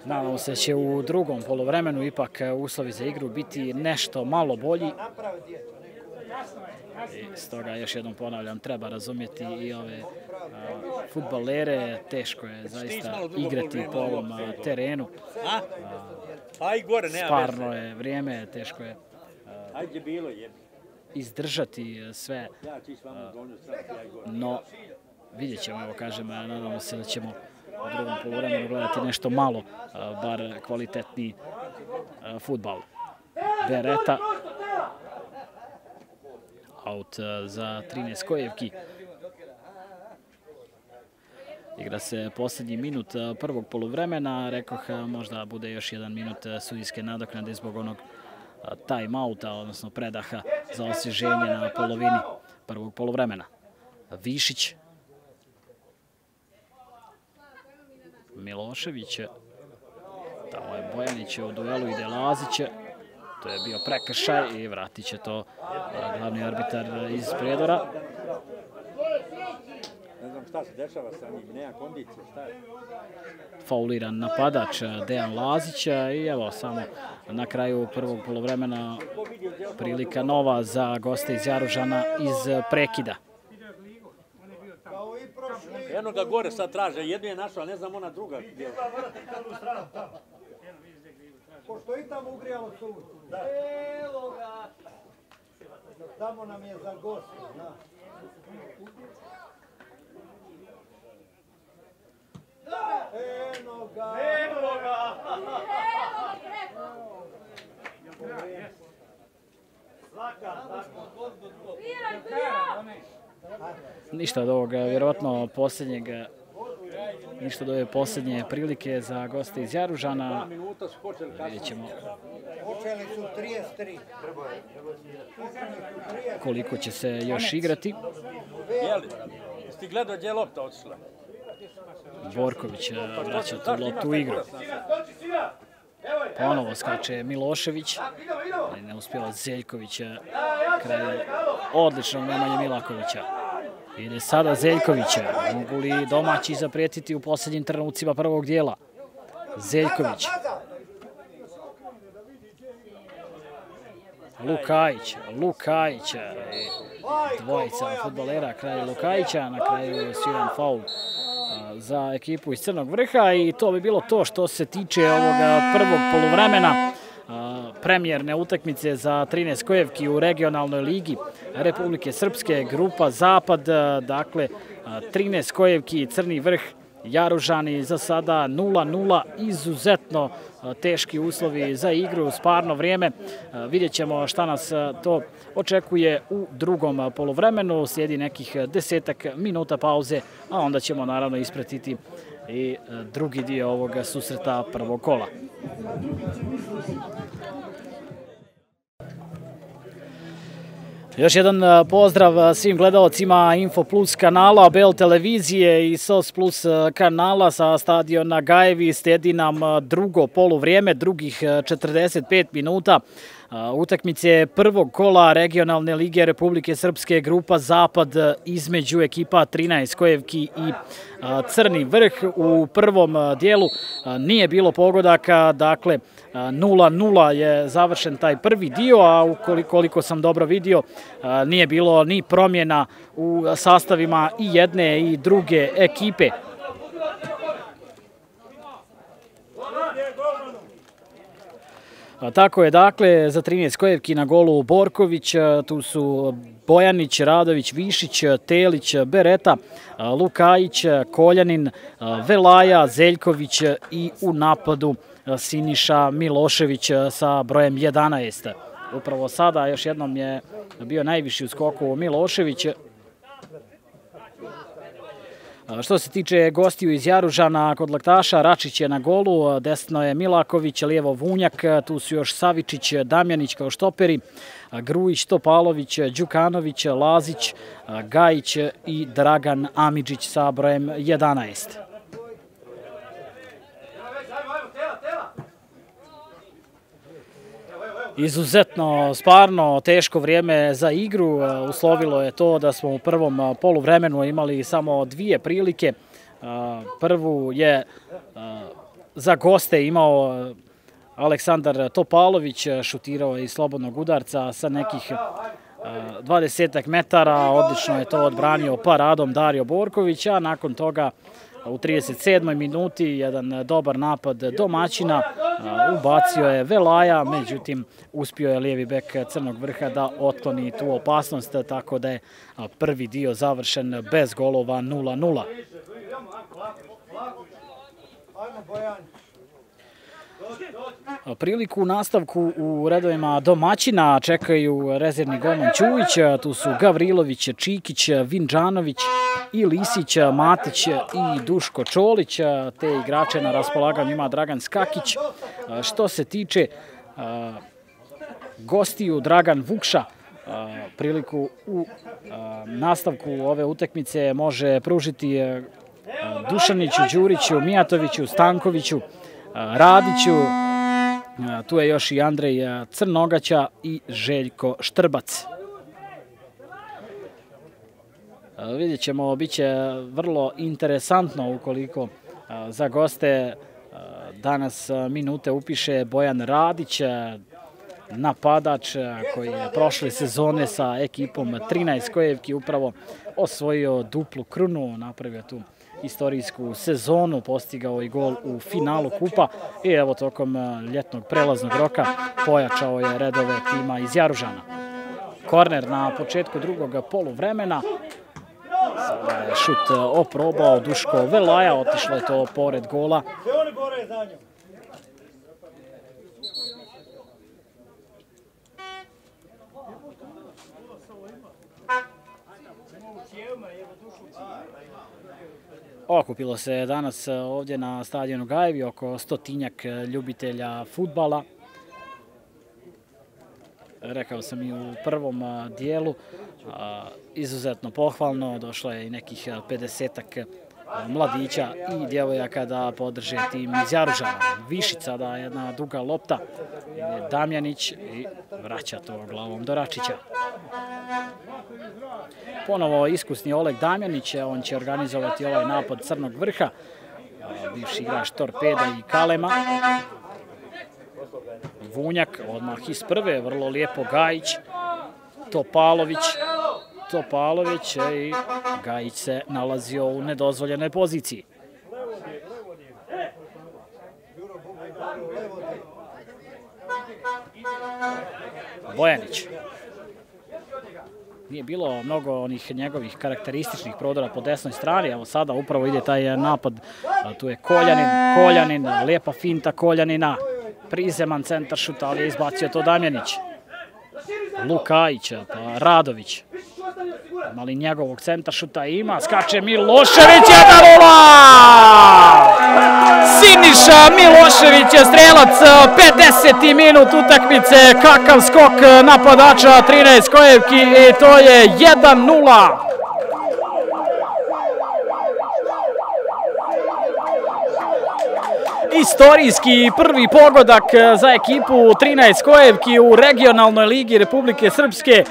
Nadamo se će u drugom poluvremenu ipak uslovi za igru biti nešto malo bolji. I stoga još jednom ponavljam, treba razumjeti i ove fudbalere, teško je zaista igrati po ovom terenu. Stvarno je vrijeme, teško je izdržati sve, no vidjet ćemo, evo kažem, nadamo se da ćemo u drugom poluvremenu gledati nešto malo, bar kvalitetniji fudbal. Bereta. Out za 13 Kojevki. Igra se posljednji minut prvog poluvremena. Rekoh, možda bude još 1 minut sudijske nadoknade zbog onog time-outa, odnosno predaha za osvježenje na polovini prvog poluvremena. Višić. Milošević. Tamo je Bojanić u duelu, ide Lazić. To je bio prekršaj i vratit će to glavni arbitar iz Prijedora. ne znam šta se dešava sa njim, nema kondicije, šta je? Fauliran napadač Dejan Lazić i evo samo na kraju prvog polovremena prilika nova za goste iz Jaružana iz prekida. Jedno ga gore sad traže, jedno je našao, ali ne znam ona druga. Pošto i tamo ugrijalo sunce. Evo ga! Tamo nam je za goste, znaš. Eno ga! Eno ga! Ništa od ovoga, vjerovatno ništa od ove posljednje prilike za goste iz Jaružana. Vidjet ćemo koliko će se još igrati. Jeli, jesi gledao gdje je lopta otišla? Borković vraća tu loptu u igru. Ponovo skače Milošević, ali ne uspjela Zeljković kraj odličnog Nemanje Milakovića. Ide sada Zeljković, mogu li domaći zaprijetiti u posljednjim trenucima prvog dijela? Zeljković. Lukajić, dvojica fudbalera kraj Lukajića, na kraju sviran faul za ekipu iz Crnog Vrha i to bi bilo to što se tiče ovoga prvog poluvremena premijerne utakmice za 13 kojevki u regionalnoj ligi Republike Srpske, grupa Zapad, dakle 13 kojevki, Crni Vrh, Jaružani za sada 0-0, izuzetno teški uslovi za igru, sparno vrijeme. Vidjet ćemo šta nas to očekuje u drugom poluvremenu, slijedi nekih 10 minuta pauze, a onda ćemo naravno ispratiti i drugi dio ovog susreta prvog kola. Još jedan pozdrav svim gledalcima Info Plus kanala, BL televizije i SOS Plus kanala sa stadiona Gajevi. Slijedi nam drugo poluvrijeme, drugih 45 minuta utakmice prvog kola regionalne lige Republike Srpske, grupa Zapad između ekipa 13 kojevki i Crni Vrh. U prvom dijelu nije bilo pogodaka, dakle 0-0 je završen taj prvi dio, a koliko sam dobro vidio nije bilo ni promjena u sastavima i jedne i druge ekipe. Tako je, dakle, za 13 kojevki na golu Borković, tu su Bojanić, Radović, Višić, Telić, Bereta, Lukajić, Koljanin, Velaja, Zeljković i u napadu Siniša Milošević sa brojem 11. Upravo sada još jednom je bio najviši u skoku Milošević. Što se tiče gostiju iz Jaružana, kod Laktaša, Račić je na golu, desno je Milaković, lijevo Vunjak, tu su još Savičić, Damjanić kao štoperi, Grujić, Topalović, Đukanović, Lazić, Gajić i Dragan Amidžić sa brojem 11. Izuzetno, sparno, teško vrijeme za igru. Uslovilo je to da smo u prvom poluvremenu imali samo dvije prilike. Prvu je za goste imao Aleksandar Topalović, šutirao je iz slobodnog udarca sa nekih 20 metara. Odlično je to odbranio paradom Dario Borković, a nakon toga u 37. minuti jedan dobar napad domaćina, ubacio je Velaja, međutim uspio je lijevi bek Crnog Vrha da otkloni tu opasnost, tako da je prvi dio završen bez golova 0-0. Priliku u nastavku u redovima domaćina čekaju rezervni golman Ćujić, tu su Gavrilović, Čikić, Vinđanović i Lisić, Matić i Duško Čolić, te igrače na raspolaganju ima Dragan Skakić. Što se tiče gostiju, Dragan Vukša priliku u nastavku ove utakmice može pružiti Dušaniću, Đuriću, Mijatoviću, Stankoviću, Radiću, tu je još i Andrej Crnogaća i Željko Štrbac. Vidjet ćemo, bit će vrlo interesantno ukoliko za goste danas minute upiše Bojan Radić, napadač koji je prošle sezone sa ekipom 13 Kojevki upravo osvojio duplu krunu, napravio tu istorijsku sezonu, postigao i gol u finalu kupa i evo tokom ljetnog prelaznog roka pojačao je redove tima iz Jaružana. Korner na početku drugog poluvremena. Sada je šut oprobao Duško Velaja, otišlo je to pored gola. Okupilo se danas ovdje na stadionu Gajevi oko 100-tinjak ljubitelja fudbala. Rekao sam i u prvom dijelu, izuzetno pohvalno, došlo je i nekih 50-ak mladića i djevojaka da podrže tim iz Jaružana. Višica da jedna duga lopta, Damjanić i vraća to glavom do Račića. Ponovo iskusni Oleg Damjanić, on će organizovati ovaj napad Crnog Vrha, bivši igrač Torpeda i Kalema. Vunjak odmah iz prve, vrlo lijepo Gajić, Topalović i Gajić se nalazio u nedozvoljenoj poziciji. Bojanić. Nije bilo mnogo onih njegovih karakterističnih prodora po desnoj strani, evo sada upravo ide taj napad, tu je Koljanin, lijepa finta Koljanina, prizeman centaršut, ali je izbacio to Damjanić. Lukajić, pa Radović. Mali njegovog centaršuta ima, skače Milošević, 1:0! Siniša Milošević je strelac, 50. minut utakmice, kakav skok napadača 13 Kojevki i to je 1:0. Istorijski prvi pogodak za ekipu 13 Kojevki u regionalnoj ligi Republike Srpske.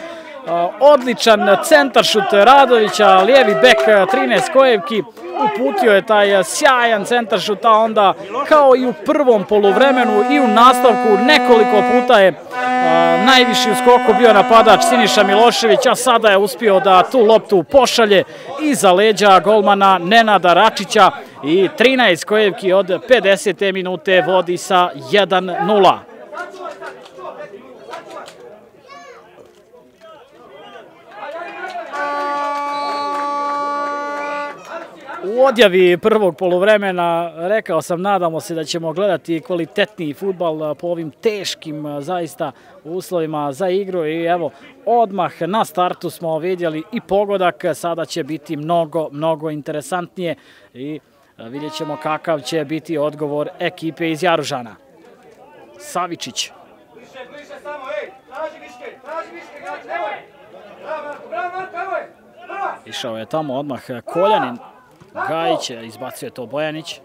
Odličan centaršut Radovića, lijevi bek 13 Kojevki, uputio je taj sjajan centaršut, a onda kao i u prvom poluvremenu i u nastavku nekoliko puta je najviši u skoku bio napadač Siniša Milošević, a sada je uspio da tu loptu pošalje iza leđa golmana Nenada Račića i 13 Kojevki od 50. minute vodi sa 1:0. U odjavi prvog poluvremena rekao sam, nadamo se da ćemo gledati kvalitetniji fudbal po ovim teškim zaista uslovima za igru i evo odmah na startu smo vidjeli i pogodak, sada će biti mnogo interesantnije i vidjet ćemo kakav će biti odgovor ekipe iz Jaružana. Savičić. Išao je tamo odmah Koljanin. Gajić, izbacio je to Bojanić.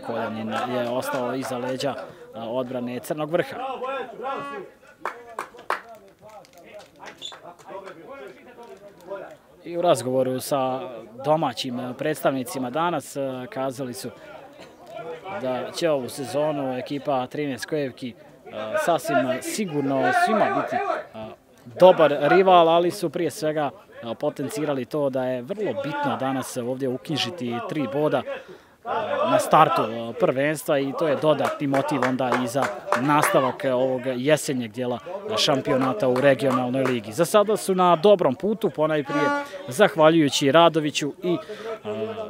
Koljanin je ostao iza leđa odbrane Crnog Vrha. I u razgovoru sa domaćim predstavnicima danas kazali su da će ovu sezonu ekipa 13 Kojevki sasvim sigurno svima biti dobar rival, ali su prije svega potencirali to da je vrlo bitno danas ovdje uknjižiti 3 boda na startu prvenstva i to je dodatni motiv onda i za nastavak ovog jesenjeg dijela šampionata u regionalnoj ligi. Za sada su na dobrom putu, ponajprije zahvaljujući Radoviću i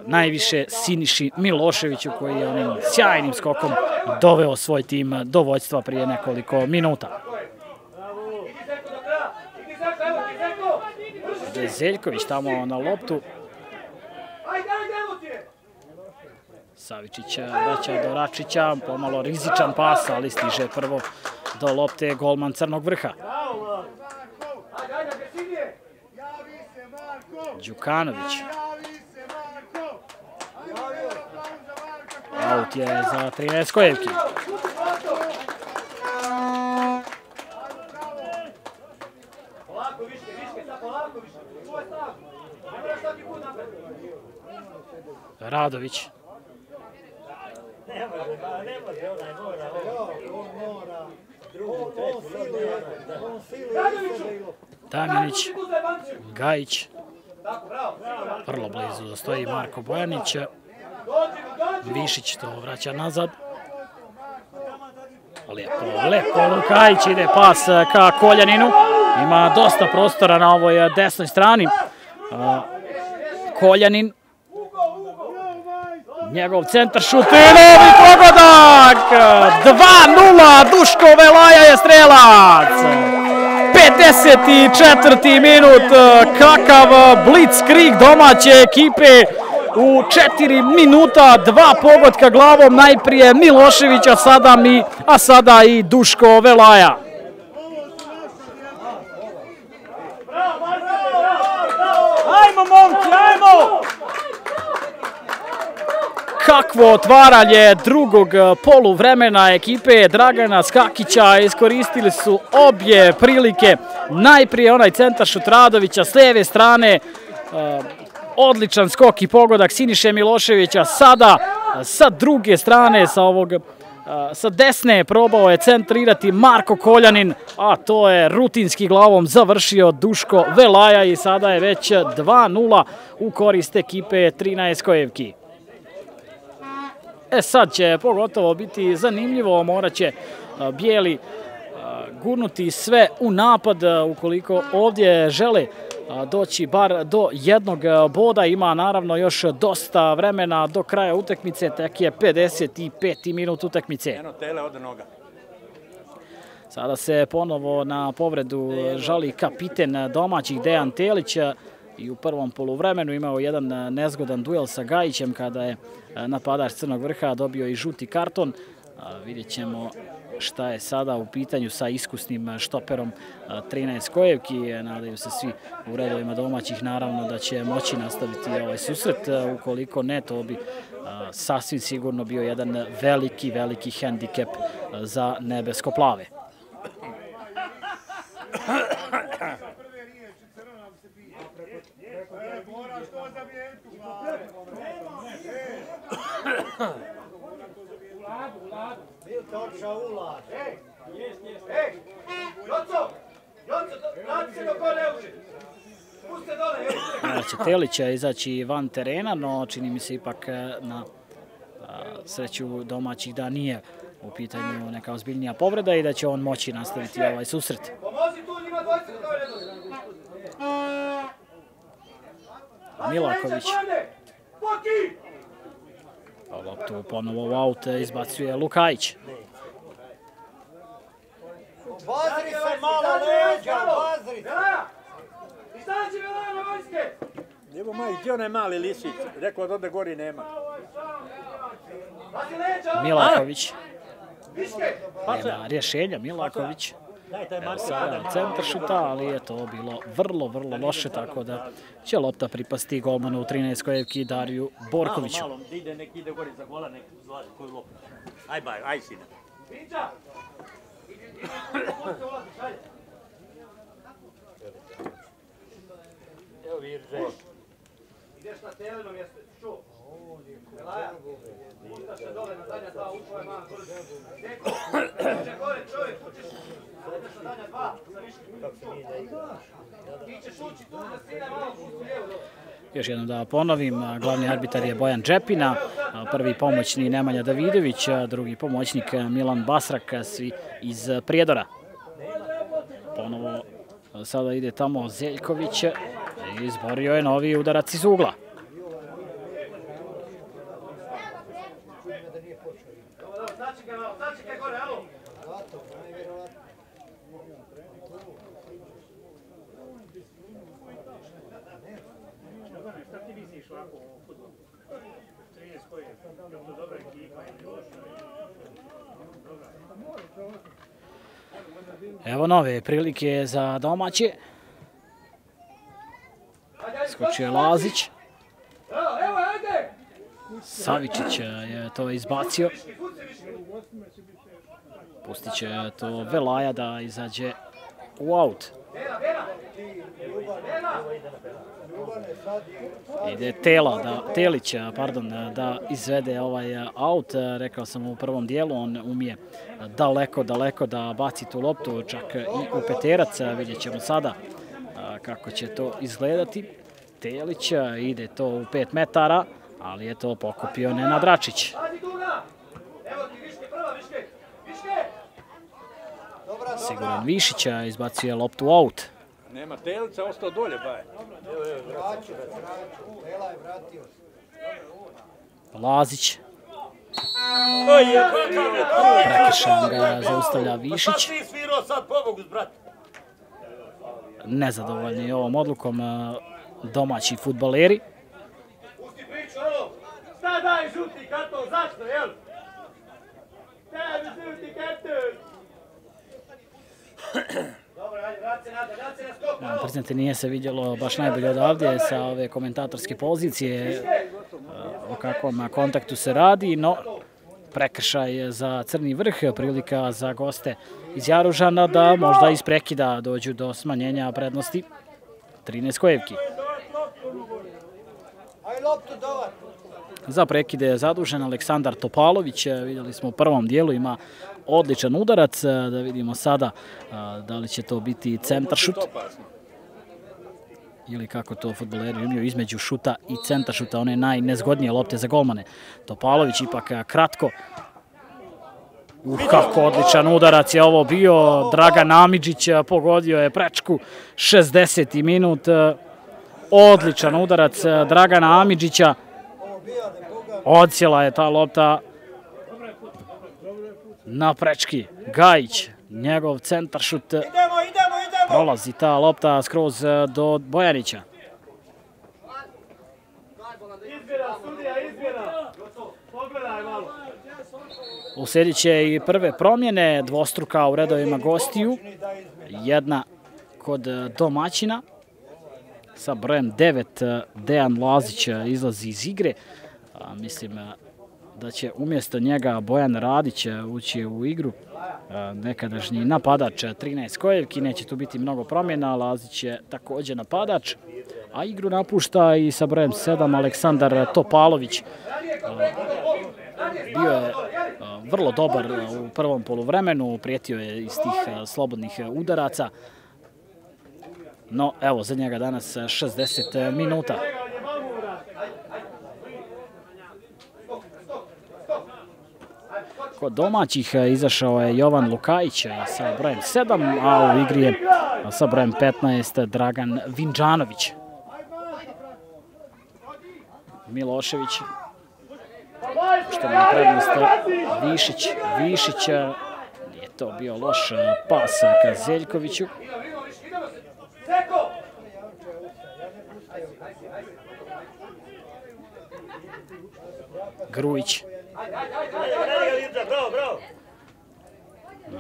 najviše Siniši Miloševiću koji je onim sjajnim skokom doveo svoj tim do vođstva prije nekoliko minuta. Zeljković tamo na loptu. Savičić vraća do Račića, pomalo rizičan pas, ali stiže prvo do lopte golman Crnog Vrha. Đukanović. Aut je za 13 Kojevki. Radović. Damjanić, Gajić, vrlo blizu stoji Marko Bojanić, Višić to vraća nazad. Lepo Lukajić, ide pas ka Koljaninu, ima dosta prostora na ovoj desnoj strani. Koljanin, njegov centar šut i novi pogodak! 2:0, Duško Velaja je strelac! 54. minut, kakav blitzkrieg domaće ekipe u 4 minuta, 2 pogotka glavom, najprije Miloševića, a sada i Duško Velaja. Ajmo momci, ajmo! Kakvo otvaranje drugog poluvremena ekipe Dragana Skakića, iskoristili su obje prilike, najprije onaj centaršut Radovića s lijeve strane, odličan skok i pogodak Siniše Miloševića, sada sa druge strane, sa desne probao je centrirati Marko Koljanin, a to je rutinski glavom završio Duško Velaja i sada je već 2:0 u korist ekipe 13 Kojevki. Sad će pogotovo biti zanimljivo, morat će bijeli gurnuti sve u napad ukoliko ovdje žele doći bar do jednog boda. Ima naravno još dosta vremena do kraja utakmice, tek je 55. minut utakmice. Sada se ponovo na povredu žali kapiten domaćih Dejan Telić i u prvom poluvremenu imao jedan nezgodan duel sa Gajićem kada je napadač Crnog Vrha dobio i žuti karton. Vidjet ćemo šta je sada u pitanju sa iskusnim štoperom 13 Kojevki. Nadaju se svi u redovima domaćih naravno da će moći nastaviti ovaj susret. Ukoliko ne, to bi sasvim sigurno bio jedan veliki hendikep za nebesko-plave. Će Telić izaći van terena, no čini mi se ipak na sreću domaćih da nije u pitanju neka ozbiljnija povreda i da će on moći nastaviti ovaj susret. Milaković. Loptu ponovo u aut izbacuje Lukajić. Bazri se malo leđa, bazri se! Evo maj, gdje onaj mali lisić? Rekao da ovdje gori nema. Milaković. Nema rješenja, Milaković. Sada centar šuta, ali je to bilo vrlo loše, tako da će lopta pripasti golmanu u 13 Kojevki Dariju Borkoviću. Malo, nek ide gori za gola, nek zlazi koju loptu. Aj sine. Evo Virže. Ideš na teleno mjesto, što? Velaja, pušta se dole na zadnja dva, učuvaj malo. Neko, uđe gore čovjek, hoćeš, ideš na zadnja dva, sa viškim. Ti ćeš ući tu da sine malo, pusti lijevo dole. Još jednom da ponovim, glavni arbitar je Bojan Džepina, prvi pomoćni Nemanja Davidović, drugi pomoćnik Milan Basrak, svi iz Prijedora. Ponovo sada ide tamo Zeljković i izborio je novi udarac iz ugla. Evo nove prilike za domaće. Skočio je Lazić. Savičić je to izbacio. Pustit će to Velaja da izađe u aut. Ide Telić da izvede ovaj aut. Rekao sam u prvom dijelu, on umije daleko da baci tu loptu, čak i u peterac. Vidjet ćemo sada kako će to izgledati. Telić ide to u 5 metara, ali je to pokupio Nenad Račić. Siguran Višić izbacuje loptu out. Nema Telića, ostao dolje, baje. Lazić. Prekršajem ga zaustavlja Višić. Nezadovoljni ovom odlukom domaći fudbaleri. Pusti priču, ovo! Šta daj žuti karton, zašto, jel? Tebi žuti karton! Dobro, ajde, vrat se na skok, malo! Priznate, nije se vidjelo baš najbolje odavdje sa ove komentatorske pozicije o kakvom kontaktu se radi, no prekršaj za Crni Vrh, prilika za goste iz Jaružana da možda iz prekida dođu do smanjenja prednosti 13 kojevki. Za prekide je zadužen Aleksandar Topalović, vidjeli smo u prvom dijelu, ima odličan udarac, da vidimo sada da li će to biti centaršut ili kako to fudbaleri imaju između šuta i centaršuta, one najnezgodnije lopte za golmane. Topalović ipak kratko. Kako odličan udarac je ovo bio, Dragan Amidžić pogodio je prečku, 60. minut, odličan udarac Dragana Amidžića, odsjela je ta lopta na prečki. Gajić, njegov centaršut, prolazi ta lopta skroz do Bojanića. Uslijedit će i prve promjene, dvostruka u redovima gostiju, jedna kod domaćina. Sa brojem 9 Dejan Lazić izlazi iz igre. Mislim da će umjesto njega Bojan Radić ući u igru. Nekadašnji napadač 13 kojevki, neće tu biti mnogo promjena, Lazić je također napadač. A igru napušta i sa brojem 7 Aleksandar Topalović. Bio je vrlo dobar u prvom poluvremenu, prijetio je iz tih slobodnih udaraca. No, evo, za njega danas 60 minuta. Kod domaćih izašao je Jovan Lukajić sa brojem 7, a u igri je sa brojem 15 Dragan Vinđanović. Milošević, što je prednost Višić, nije to bio loš pas ka Zeljkoviću. Grujić.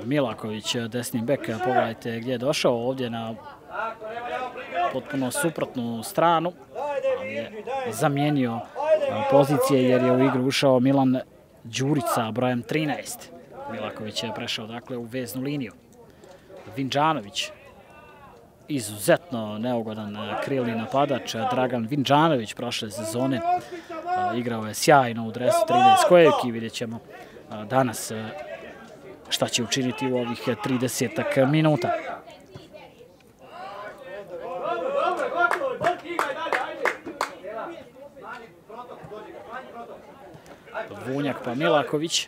Milaković, desni bek, pogledajte gdje je došao, ovdje na potpuno suprotnu stranu, ali je zamijenio pozicije jer je u igru ušao Milan Đurić sa brojem 13. Milaković je prešao dakle u veznu liniju. Vinđanović, izuzetno neugodan krilni napadač, Dragan Vinđanović prošle sezone igrao je sjajno u dresu 13 kojevki, vidjet ćemo danas šta će učiniti u ovih 30 minuta. Vunjak pa Milaković.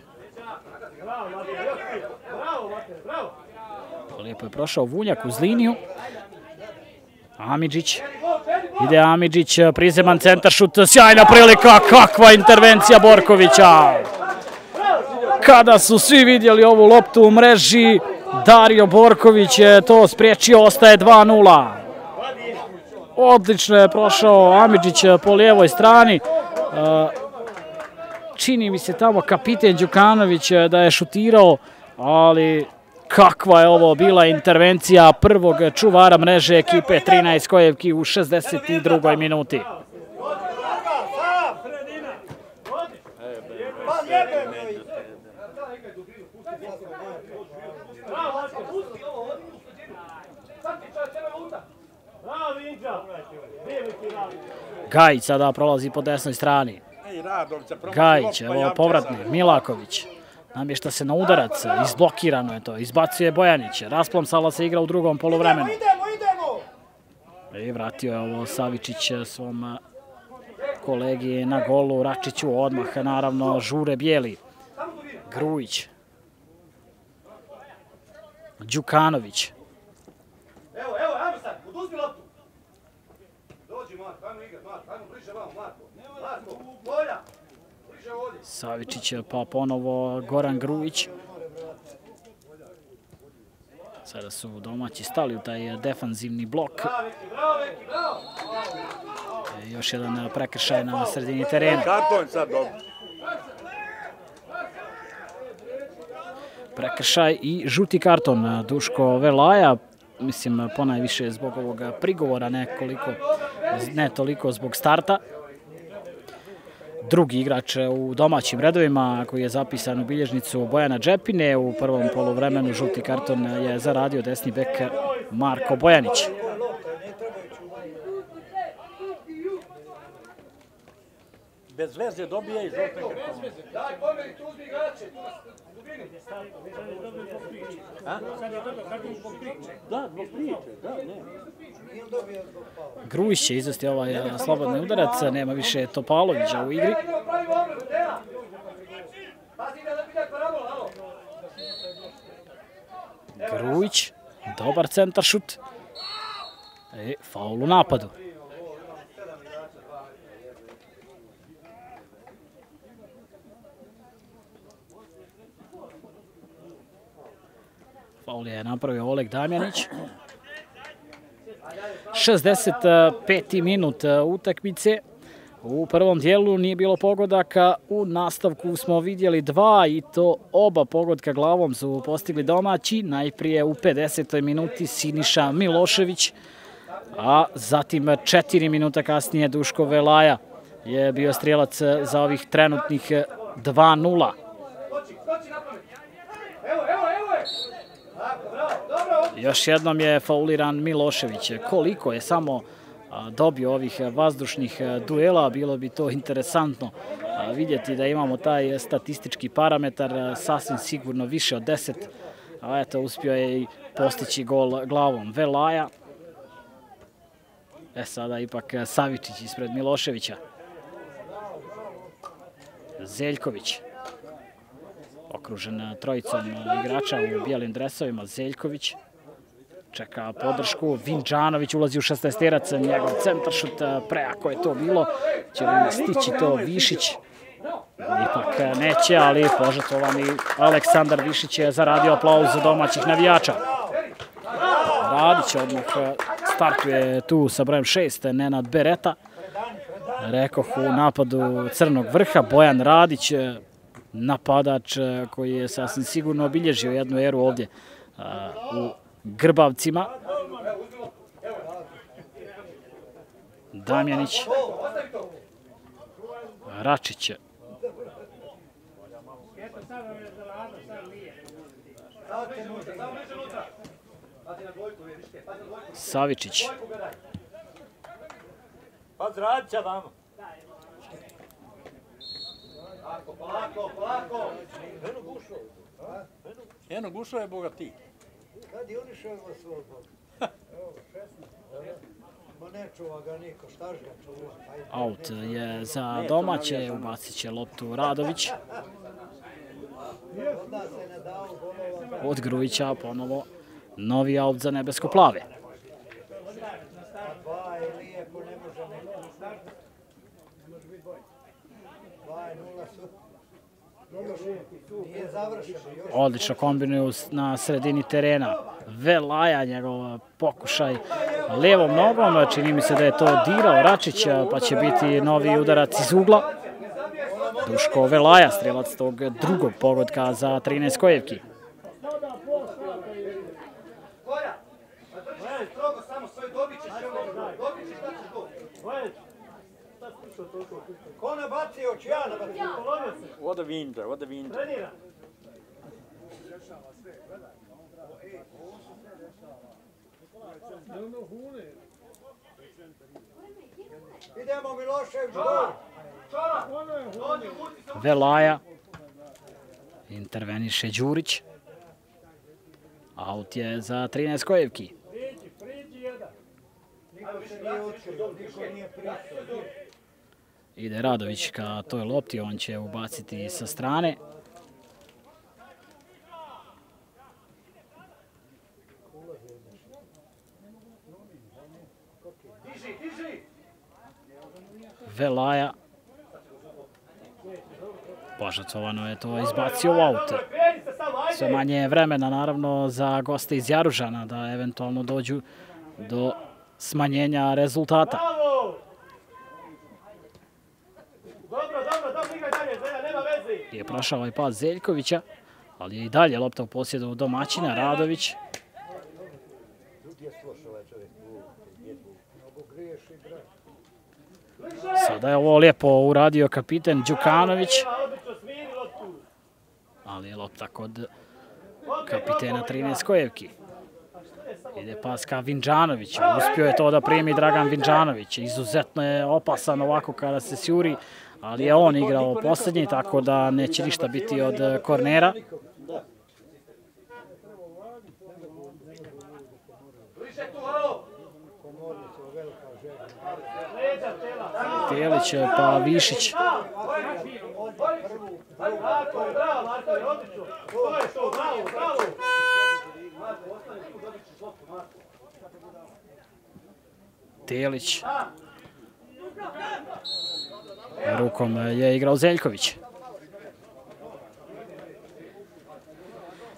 Lijepo je prošao Vunjak uz liniju. Amidžić. Ide Amidžić, prizeman centaršut, sjajna prilika, kakva intervencija Borkovića. Kada su svi vidjeli ovu loptu u mreži, Dario Borković je to spriječio, ostaje 2:0. Odlično je prošao Amidžić po lijevoj strani. Čini mi se tamo kapiten Đukanović da je šutirao, ali kakva je ovo bila intervencija prvog čuvara mreže ekipe 13 kojevki u 62. minuti. Gajić sada prolazi po desnoj strani. Gajić, evo povratni, Milaković. Namješta se na udarac, izblokirano je to, izbacuje Bojanić. Rasplom Sala se igra u drugom poluvremenu. I vratio je ovo Savičić svom kolegi na golu, Račiću odmah, naravno, žure bijeli. Grujić. Đukanović. Evo, ajmo sad, oduzmi loptu. Dođi, Marko, ajmo igrat, Marko, ajmo bliže vamo, Marko. Marko, bolja, bliže ovdje. Savičić, pa ponovo Goran Grujić. Sada su domaći stali u taj defanzivni blok. Bravo, Veki, bravo! Još jedan prekršaj na sredini terena. Karton sad dobro. Prekršaj i žuti karton Duško Velaja. Mislim, ponajviše zbog ovog prigovora, ne toliko zbog starta. Drugi igrač u domaćim redovima koji je zapisan u bilježnicu Bojana Džepine. U prvom poluvremenu žuti karton je zaradio desni bek Marko Bojanić. Bez veze dobije i žute kartona. Daj, pomeri, tu uzmi igrače, tu nas dubini. Da, zbog priče, da, ne. Grujić će izvesti ovaj slobodni udarac, nema više Topalovića u igri. Grujić, dobar centar šut. Faul u napadu. Faul je napravio Oleg Damjanić. 65. minut utakmice. U prvom dijelu nije bilo pogodaka, u nastavku smo vidjeli dva i to oba pogodka glavom su postigli domaći. Najprije u 50. minuti Siniša Milošević, a zatim 4 minuta kasnije Duško Velaja je bio strijelac za ovih trenutnih 2-0. Još jednom je fauliran Milošević. Koliko je samo dobio ovih vazdušnih duela, bilo bi to interesantno vidjeti da imamo taj statistički parametar, sasvim sigurno više od 10, a eto, uspio je i postići gol glavom Velaja. Sada ipak Savičić ispred Miloševića. Zeljković. Okružen trojicom igrača u bijelim dresovima, Zeljković čeka podršku, Vinđanović ulazi u 16-terac, njegov centaršut, prejako je to bilo, će li stići to Višić? Ipak neće, ali požrtvovani Aleksandar Višić je zaradio aplauz domaćih navijača. Radić odmah startuje tu sa brojem 6, Nenad Bereta. Rekoh u napadu Crnog Vrha, Bojan Radić, napadač koji je sasvim sigurno obilježio jednu eru ovdje u Grbavcima. Damjanić. Račić. Savičić. Pa zradića vamo. Polako. Eno gušo je bogati. Kad je unišao ga svoj bog? Evo, 16. Ma ne čuva ga niko, štaš ga čuva? Aut je za domaće, ubacit će loptu Radović. Od Grujića ponovo novi aut za nebesko-plave. Odlično kombinuju na sredini terena. Velaja, njegov pokušaj levom nogom. Čini mi se da je to dirao Račić, pa će biti novi udarac iz ugla. Duško Velaja, strijelac tog drugog pogotka za 13 kojevki. Ko nabacio, ću ja nabacio. Voda Vinđa. Idemo Milošević, gol! Velaja. Interveniše Đurić. Aut je za 13 Kojevki. Ide Radović ka toj lopti, on će ubaciti sa strane. Velaja. Požrtvovano je to izbacio u aut. Sve manje vremena naravno za goste iz Jaružana da eventualno dođu do smanjenja rezultata. Je prošao ovaj pas Zeljkovića, ali je i dalje lopta u posjedu domaćina. Radović. Sada je ovo lijepo uradio kapiten Đukanović, ali je lopta kod kapitena 13 Kojevki. Ide pas ka Vinđanoviću, uspio je to da primi Dragan Vinđanović. Izuzetno je opasan ovako kada se sjuri, ali je on igrao posljednji, tako da neće ništa biti od kornera. Telić pa Višić. Telić. Rukom je igrao Zeljković.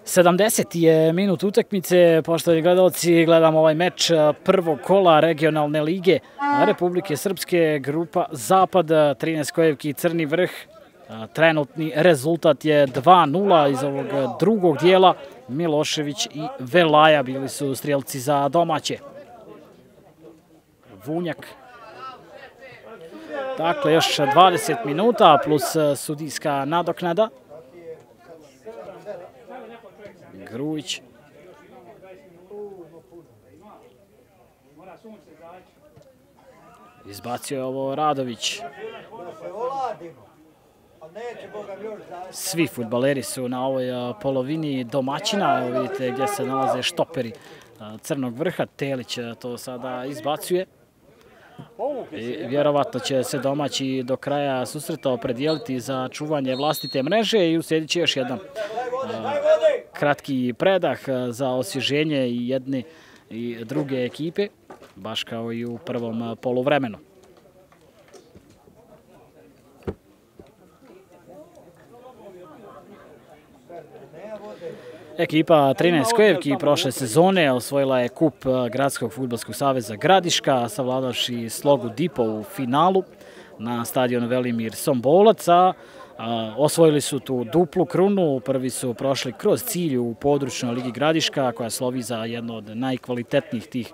70. je minut utakmice, poštovani gledalci, gledamo ovaj meč prvog kola regionalne lige Republike Srpske, grupa Zapad, 13 Kojevki i Crni Vrh. Trenutni rezultat je 2:0 iz ovog drugog dijela. Milošević i Velaja bili su strijelci za domaće. Vunjak. Dakle, još 20 minuta plus sudijska nadoknada. Grujić. Izbacio je ovo Radović. Svi fudbaleri su na ovoj polovini domaćina. Evo vidite gdje se nalaze štoperi Crnog Vrha. Telić to sada izbacuje. I vjerovatno će se domaći do kraja susreta opredijeliti za čuvanje vlastite mreže i uslijedit će još jedan kratki predah za osvježenje i jedne i druge ekipe, baš kao i u prvom poluvremenu. Ekipa 13 Kojevki prošle sezone osvojila je kup Gradskog fudbalskog saveza Gradiška, savladavši slogu Dipo u finalu na stadionu Velimir Sombolac, a osvojili su tu duplu krunu. Prvi su prošli kroz cilj u područnoj ligi Gradiška, koja slovi za jedno od najkvalitetnijih tih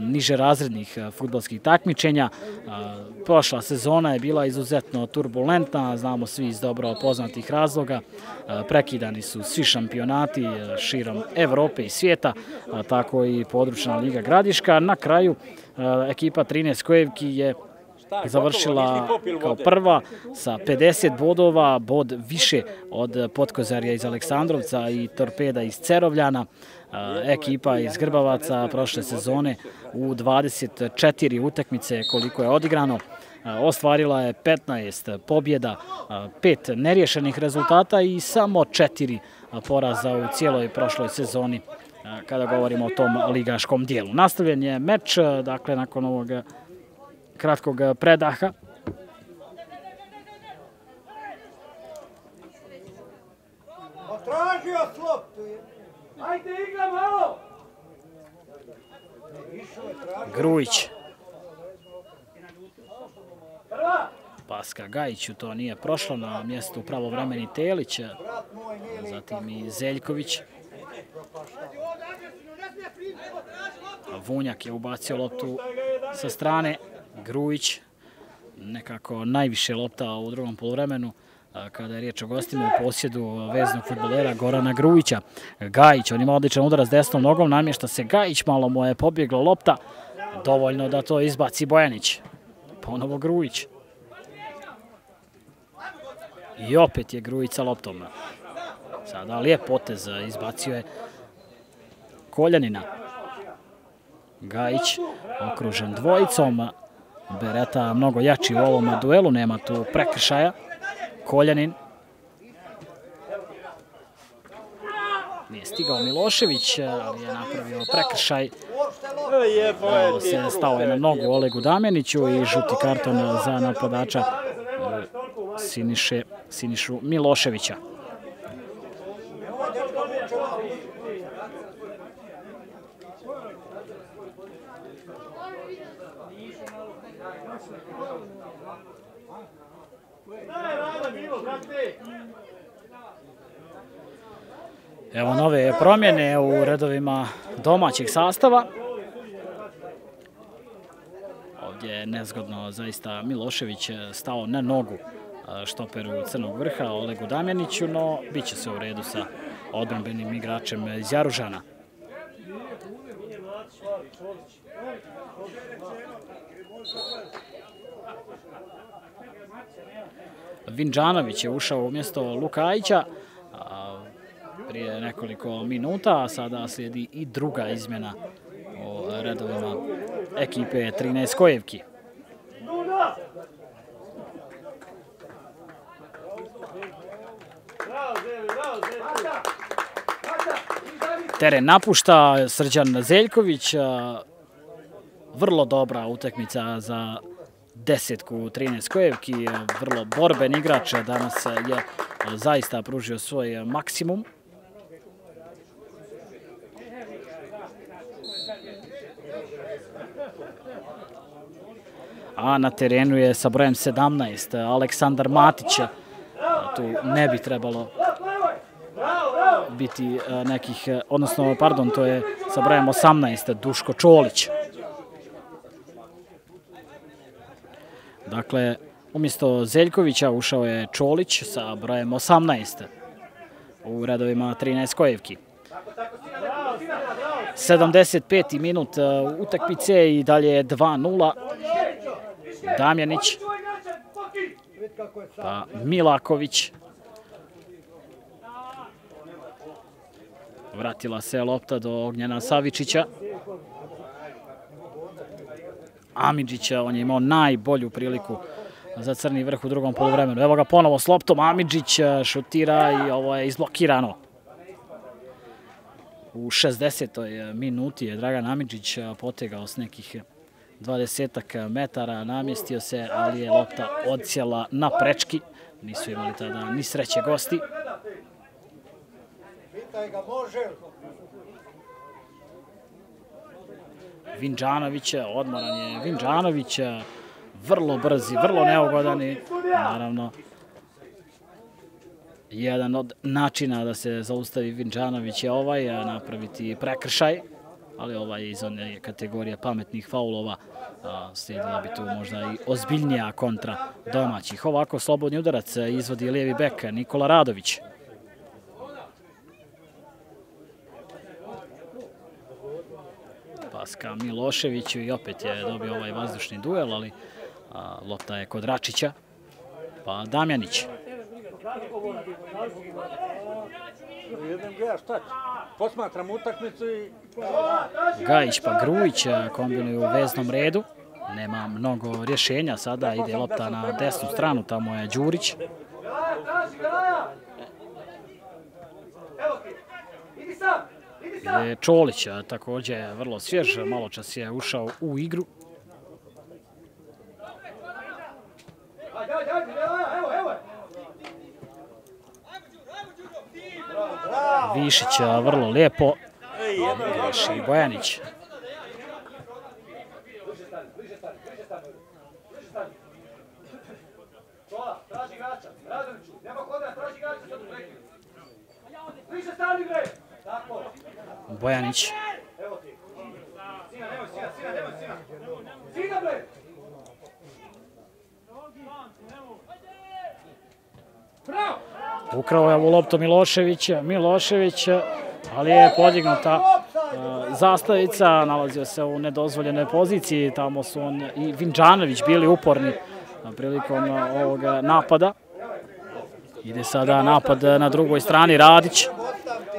niže razrednih fudbalskih takmičenja. Prošla sezona je bila izuzetno turbulentna, znamo svi iz dobro poznatih razloga. Prekidani su svi šampionati širom Evrope i svijeta, tako i područna liga Gradiška. Na kraju ekipa 13 Kojevki je završila kao prva sa 50 bodova, bod više od Potkozarja iz Aleksandrovca i Torpeda iz Cerovljana. Ekipa iz Grbavaca prošle sezone u 24 utakmice koliko je odigrano ostvarila je 15 pobjeda, 5 neriješenih rezultata i samo 4 poraza u cijeloj prošloj sezoni kada govorimo o tom ligaškom dijelu. Nastavljen je meč, dakle nakon ovog kratkog predaha. Potražio sloptu. Ajde igra malo. Grujić. Paska Gajiću, to nije prošlo, na mjestu pravovremeni Telić, zatim i Zeljković. Vunjak je ubacio loptu sa strane. Grujić, nekako najviše lopta u drugom poluvremenu kada je riječ o gostima u posjedu veznog fudbalera Gorana Grujića. Gajić, on ima odličan udarac desnom nogom, namješta se Gajić, malo mu je pobjegla lopta dovoljno da to izbaci Bojanić. Ponovo Grujić. I opet je Grujić sa loptom. Sada lijep potez, izbacio je Koljanina. Gajić okružen dvojicom. Bereta mnogo jači u ovom duelu, nema tu prekršaja. Koljanin. Nije stigao Milošević, ali je napravio prekršaj. Stao je na nogu Olegu Damjaniću i žuti karton za napadača Sinišu Miloševića. Evo nove promjene u redovima domaćeg sastava. Ovdje je nezgodno zaista Milošević stao na nogu štoperu Crnog Vrha, Olegu Damjaniću, no bit će se u redu sa odbrambenim igračem iz Jaružana. Vinđanović je ušao umjesto Lukajića prije nekoliko minuta, a sada slijedi i druga izmjena u redovima ekipe 13 Kojevki. Teren napušta Srđan Zeljković, vrlo dobra utakmica za desetku 13 Kojevki, vrlo borben igrač, danas je zaista pružio svoj maksimum. A na terenu je sa brojem 17 Aleksandar Matić. Tu ne bi trebalo biti nekih, odnosno, pardon, to je sa brojem 18 Duško Čolić. Dakle, umjesto Zeljkovića ušao je Čolić sa brojem 18 u redovima 13 Kojevki. 75. minut utakmice i dalje je 2:0. Damjanić, pa Milaković. Vratila se lopta do Ognjena Savičića. Amidžić, on je imao najbolju priliku za Crni Vrh u drugom poluvremenu. Evo ga ponovo s loptom, Amidžić šutira i ovo je izblokirano. U 60. minuti je Dragan Amidžić potegao s nekih 20 metara, namjestio se, ali je lopta odsjela na prečki. Nisu imali tada ni sreće gosti. Vinđanović, odmoran je Vinđanović, vrlo brzi, vrlo neugodan i naravno jedan od načina da se zaustavi Vinđanović je ovaj, napraviti prekršaj, ali ovaj iz one kategorije pametnih faulova slijedila bi tu možda i ozbiljnija kontra domaćih. Ovako slobodni udarac izvodi lijevi bek Nikola Radović. Pas ka Miloševiću i opet je dobio ovaj vazdušni duel, ali lopta je kod Račića. Pa Damjanić. Posmatram utakmicu i... Gajić pa Grujić kombinuju u veznom redu. Nema mnogo rješenja, sada ide lopta na desnu stranu, tamo je Đurić. Ide Čolić, također vrlo svjež, malo čas je ušao u igru. Višić vrlo lijepo, greši Bojanić. Bojanić. Ukrao je ovu loptu Milošević, ali je podignuta zastavica, nalazio se u nedozvoljenoj poziciji, tamo su on i Vinđanović bili uporni prilikom ovog napada. Ide sada napad na drugoj strani, Radić.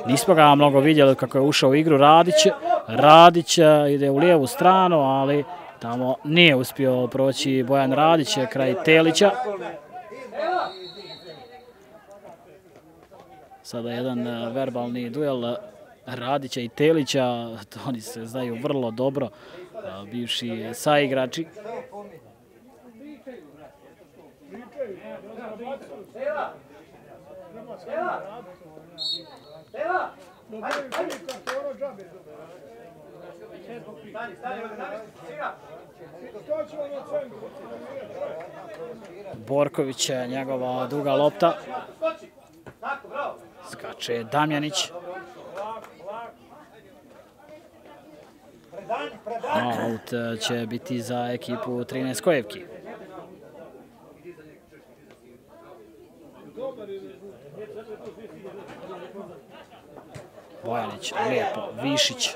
Nismo ga mnogo vidjeli kako je ušao u igru Radić. Radić ide u lijevu stranu, ali tamo nije uspio proći Bojan Radić, kraj Telića. Sada jedan verbalni duel Radića i Telića, oni se znaju vrlo dobro, bivši saigrači. Borković, njegova duga lopta. Skače Damjanić. Out će biti za ekipu 13 Kojevki. Bojanić, lijepo, Višić.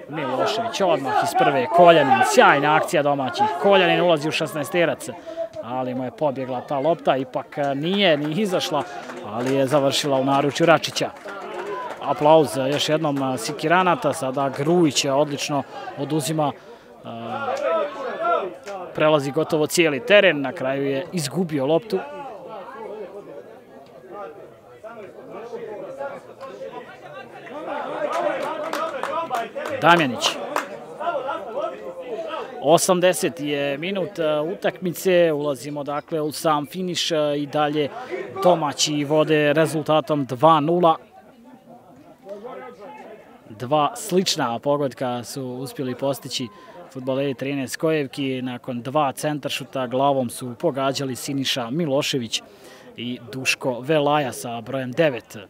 Milošević odmah iz prve, Koljanin, sjajna akcija domaćih. Koljanin ulazi u 16-terac, ali mu je pobjegla ta lopta, ipak nije ni izašla, ali je završila u naručju Račića. Aplauz još jednom Sikiranata, sada Grujić odlično oduzima, prelazi gotovo cijeli teren, na kraju je izgubio loptu. Damjanić. 80 je minut utakmice, ulazimo dakle u sam finiš i dalje domaći vode rezultatom 2:0. Dva slična pogotka su uspjeli postići fudbaleri 13 Kojevki. Nakon dva centaršuta glavom su pogađali Siniša Milošević i Duško Velaja sa brojem 9.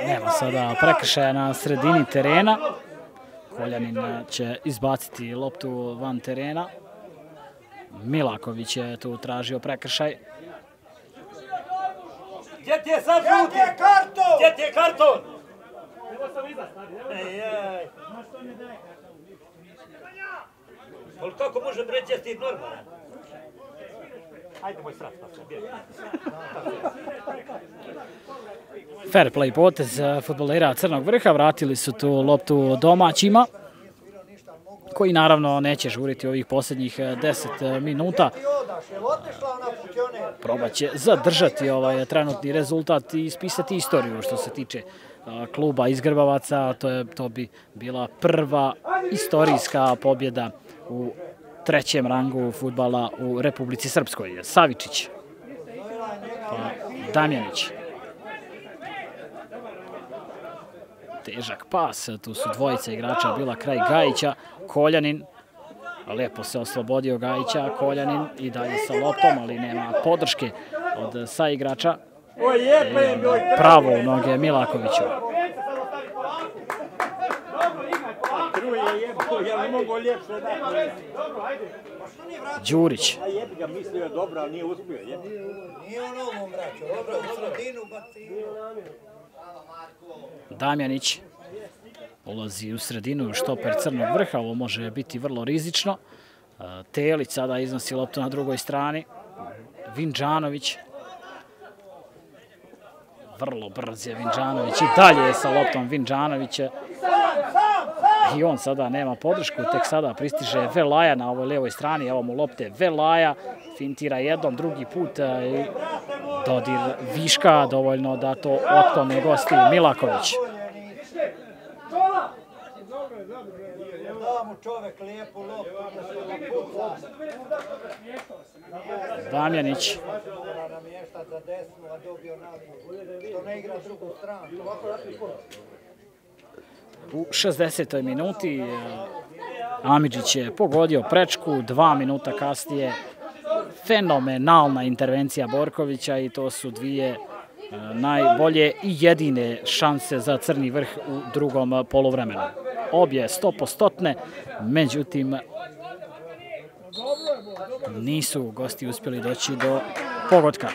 Nema sada prekršaja na sredini terena. Koljanin će izbaciti loptu van terena. Milaković je tu tražio prekršaj. Gdje ti je sad žuti? Gdje ti je karton? Ali kako može reći jesi ti normalan? Ajde moj srat, pa sam bjeg. Fair play potez fudbalera Crnog Vrha, vratili su tu loptu domaćima, koji naravno neće žuriti ovih posljednjih 10 minuta. Probat će zadržati ovaj trenutni rezultat i ispisati istoriju što se tiče kluba iz Grbavaca. To bi bila prva istorijska pobjeda u trećem rangu fudbala u Republici Srpskoj. Savičić, pa Damjanić. Težak pas, tu su dvojica igrača bila kraj Gajića. Koljanin, lijepo se oslobodio Gajića, Koljanin i dalje sa loptom, ali nema podrške od saigrača. Pravo u noge Milakoviću. Đurić. Damjanić ulazi u sredinu štoper Crnog Vrha, ovo može biti vrlo rizično. Telić sada iznosi loptu na drugoj strani. Vinđanović. Vrlo brz je Vinđanović i dalje je sa loptom Vinđanović. I on sada nema podršku, tek sada pristiže Velaja na ovoj lijevoj strani. Evo mu lopte Velaja, fintira jednom, drugi put i dodir viška, dovoljno da to otklone gosti Milaković. Damjanić. U 60. minuti Amidžić je pogodio prečku, 2 minuta kasnije fenomenalna intervencija Borkovića i to su dvije najbolje i jedine šanse za Crni vrh u drugom poluvremenu. Obje 100%, međutim nisu gosti uspjeli doći do pogotka.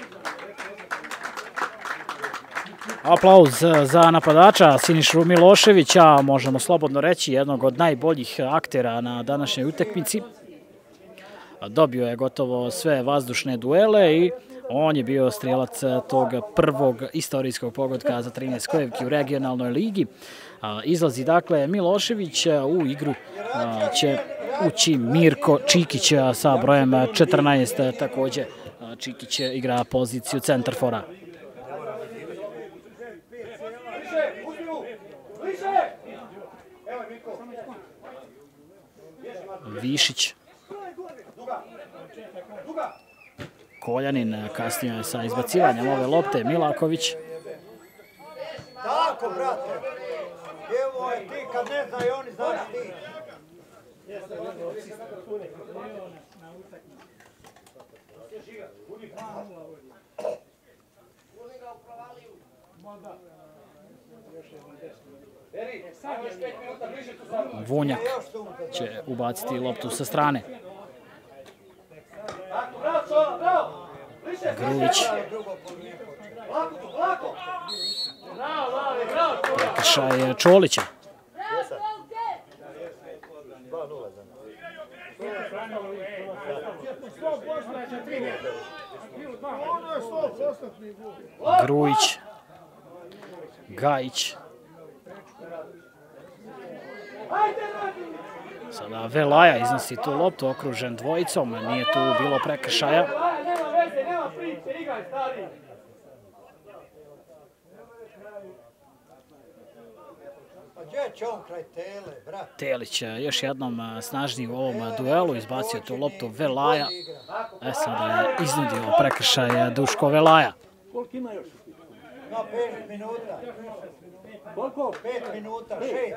Aplauz za napadača Sinišu Miloševića, možemo slobodno reći jednog od najboljih aktera na današnjoj utakmici. Dobio je gotovo sve vazdušne duele i on je bio strijelac tog prvog istorijskog pogotka za 13 Skojevki u regionalnoj ligi. Izlazi dakle Milošević, u igru će ući Mirko Čikić sa brojem 14, također Čikić igra poziciju centarfora. Višić. Koljanin kasnije sa izbacivanjem ove lopte, Milaković. Tako, brate. Evo je ti, kad ne znaju, oni znaš ti. Vunjak će ubaciti loptu sa strane. Grujić. Prekršaj Čolića. Grujić. Gajić. Sada Velaja iznosi tu loptu, okružen dvojicom, nije tu bilo prekršaja. Telić još jednom snažniji u ovom duelu, izbacio tu loptu Velaja. Sada je iznudio prekršaj Duško Velaja. Koliko ima još? 5 minuta. Koliko? 5 minuta, 6.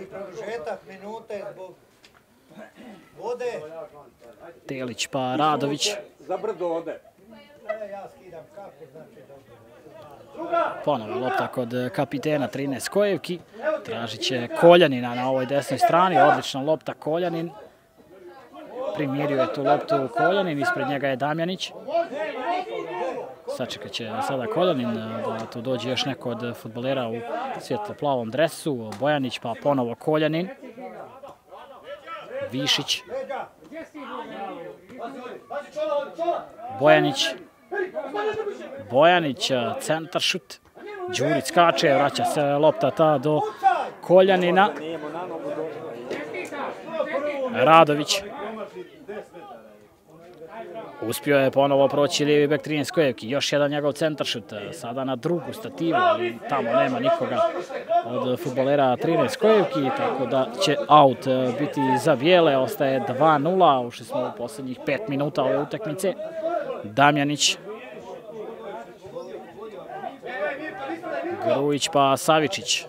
I produžetak minute zbog vode. Telić pa Radović. Za brdo ode. Ja skidam kapu, znači Ponovo lopta kod kapitena 13 Skojevki. Tražit će Koljanina na ovoj desnoj strani. Odlična lopta Koljanin. Primirio je tu loptu Koljanin, ispred njega je Damjanić. Sačekat će sada Koljanin da tu dođe još neko od fudbalera u svjetlo-plavom dresu. Bojanić pa ponovo Koljanin. Višić. Bojanić. Bojanić, centar šut. Đurić skače, vraća se lopta ta do Koljanina. Radović. Uspio je ponovo proći lijevi bek 13 Skojevki. Još jedan njegov centaršut. Sada na drugu stativu, ali tamo nema nikoga od fudbalera 13 Skojevki, tako da će aut biti za bijele. Ostaje 2-0. Ušli smo u posljednjih 5 minuta ove utakmice. Damjanić. Grujić pa Savičić.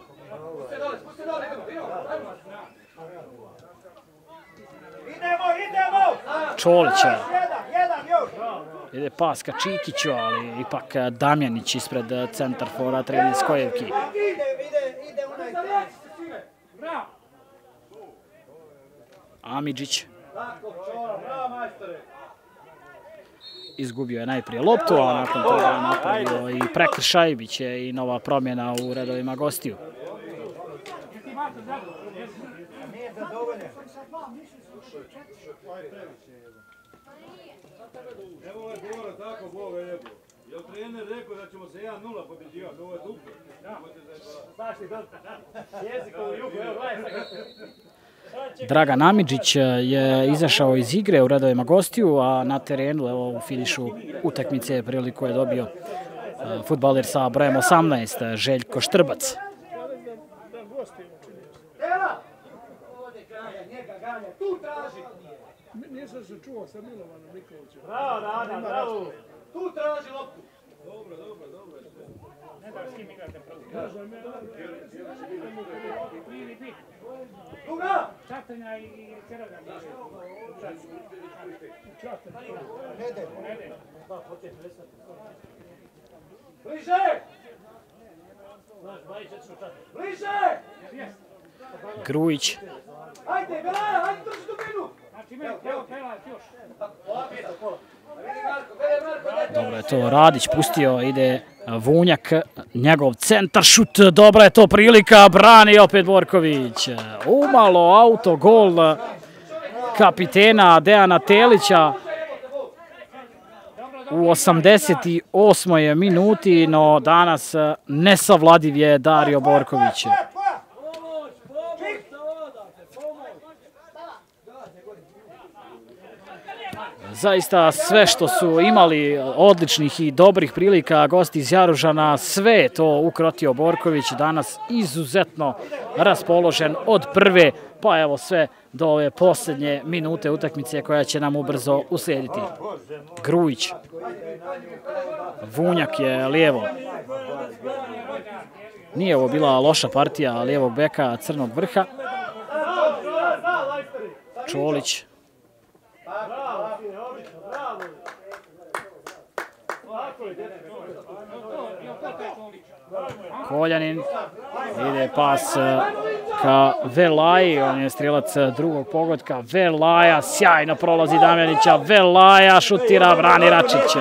Čolića. Ide pas ka Čikiću, ali ipak Damjanić ispred centarfora 13 Skojevki. Amidžić. Izgubio je najprije loptu, a nakon toga je napravio i prekršaj. Biće i nova promjena u redovima gostiju. Evo je govora tako, Boga jebo. Jel trener rekao da ćemo se 1-0 pobjeđivati? Ovo je duplo. Dragan Amidžić je izašao iz igre u redovima gostiju, a na terenu evo, u finišu utakmice priliku je dobio fudbaler sa brojem 18, Željko Štrbac. Nisam se čuo sa Milovanom Nikolićem. Bravo, Dada, bravo. Tu traži loptu. Dobro. Ne znam s kim igrate protiv. Duga! Čatenja i Ceroga. Bliže! Bliže! Grujić. Ajde, Belaja, ajde, drži dubinu! Evo, Belaja, još. Dobro je to Radić pustio, ide Vunjak, njegov centar šut, dobra je to prilika, brani opet Borković. Umalo autogol kapitena Dejana Telića u 88. minuti, no danas nesavladiv je Dario Borković. Zaista sve što su imali odličnih i dobrih prilika gosti iz Jaružana, sve je to ukrotio Borković, danas izuzetno raspoložen od prve, pa evo sve do ove posljednje minute utakmice koja će nam ubrzo uslijediti. Grujić. Vunjak je lijevo. Nije ovo bila loša partija lijevog beka Crnog Vrha. Čolić. Koljanin, ide pas ka Velaji, on je strelac drugog pogotka, Velaja, sjajno prolazi Damjanića, Velaja šutira, brani Račić.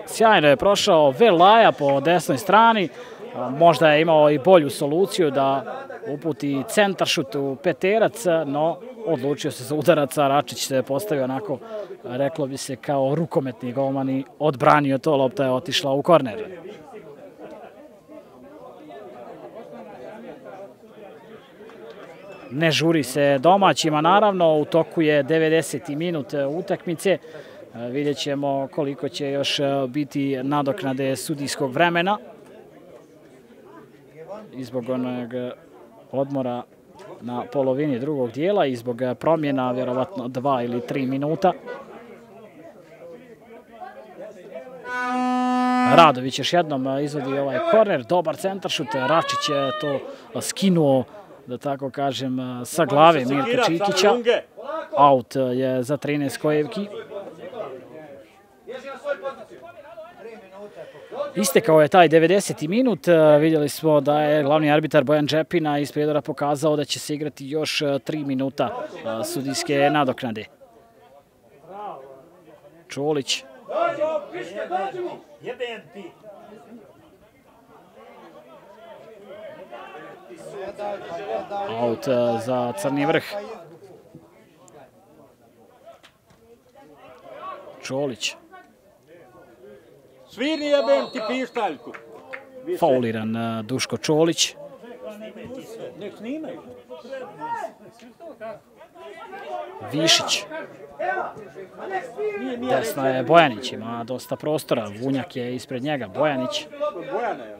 Sjajno je prošao Velaja po desnoj strani, možda je imao i bolju soluciju da uputi centaršut u peterac, no odlučio se za udarac, a Račić se postavio onako, reklo bi se, kao rukometni golman i odbranio to, lopta je otišla u korner. Ne žuri se domaćima, naravno, u toku je 90. minut utakmice. Vidjet ćemo koliko će još biti nadoknade sudijskog vremena. I zbog onog odmora na polovini drugog dijela i zbog promjena vjerovatno 2 ili 3 minuta. Radović još jednom izvodi ovaj korner, dobar centaršut, Račić je to skinuo, da tako kažem, sa glave Mirka Čikića. Out je za 13 Kojevki. Istekao je taj 90. minut, vidjeli smo da je glavni arbitar Bojan Džepina iz prijedora pokazao da će se igrati još 3 minuta sudijske nadoknade. Čolić. Out za Crni Vrh. Čolić. Svirni jebem ti pištaljku. Fauliran Duško Čolić. Nek snimaju. Višić. Desno je Bojanić, ima dosta prostora. Vunjak je ispred njega. Bojanić. Bojana je.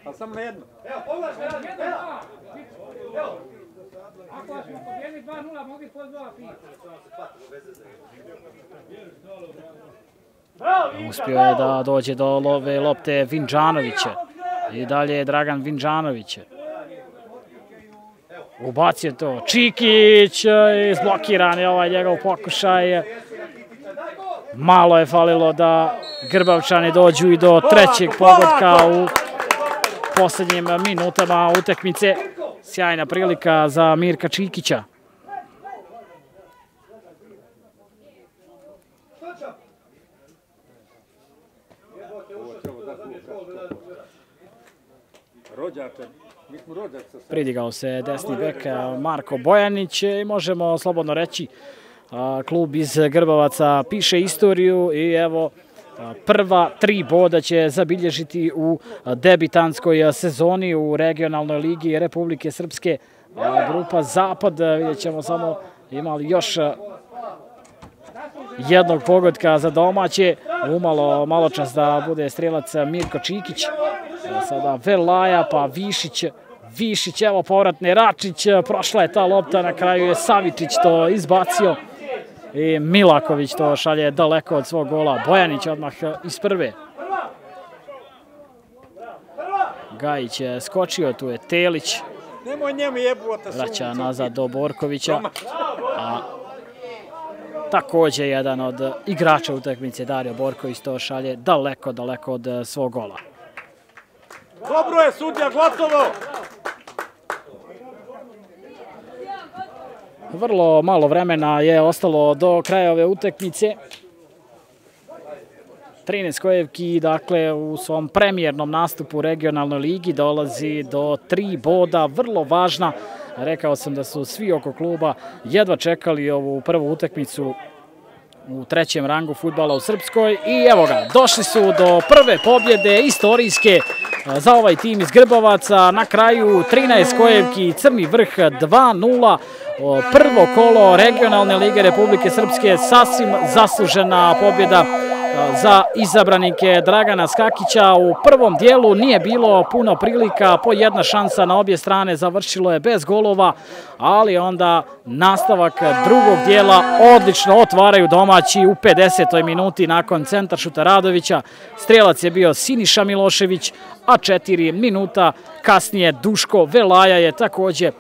A samo na jedno. Ako smo pobjedili 2-0, mogli po 2 piti. Uspio je da dođe do ove lopte Vinđanovića. I dalje je Dragan Vinđanović. Ubacio to Čikić, izblokiran je ovaj njegov pokušaj. Malo je falilo da Grbavčani dođu i do trećeg pogotka u posljednjim minutama utakmice. Sjajna prilika za Mirka Čikića. Pridigao se desni bek Marko Bojanić i možemo slobodno reći klub iz Grbavaca piše istoriju i evo prva 3 boda će zabilježiti u debitanskoj sezoni u regionalnoj ligi Republike Srpske. Grupa Zapad, vidjet ćemo samo imali još jednog pogotka za domaće. Umalo maločas da bude strelac Mirko Čikić. Sada Velaja, pa Višić. Višić, evo povratne Račić. Prošla je ta lopta, na kraju je Savičić to izbacio. I Milaković to šalje daleko od svog gola. Bojanić odmah iz prve. Gajić je skočio, tu je Telić. Nemoj njemu jebota Vraća nazad do Borkovića. Također jedan od igrača utakmice, Dario Borković, to šalje daleko od svog gola. Dobro je, sudija, gotovo! Vrlo malo vremena je ostalo do kraja ove utakmice. 13 Kojevki, dakle, u svom premijernom nastupu u regionalnoj ligi dolazi do 3 boda, vrlo važna. Rekao sam da su svi oko kluba jedva čekali ovu prvu utakmicu u 3. rangu fudbala u Srpskoj i evo ga, došli su do prve pobjede istorijske za ovaj tim iz Grbovaca. Na kraju 13 Kojevki, Crni vrh 2-0. Prvo kolo regionalne lige Republike Srpske, sasvim zaslužena pobjeda za izabranike Dragana Skakića. U prvom dijelu nije bilo puno prilika, po jedna šansa na obje strane, završilo je bez golova, ali onda nastavak drugog dijela odlično otvaraju domaći u 50. minuti nakon centaršuta Radovića. Strelac je bio Siniša Milošević, a 4 minuta kasnije Duško Velaja je također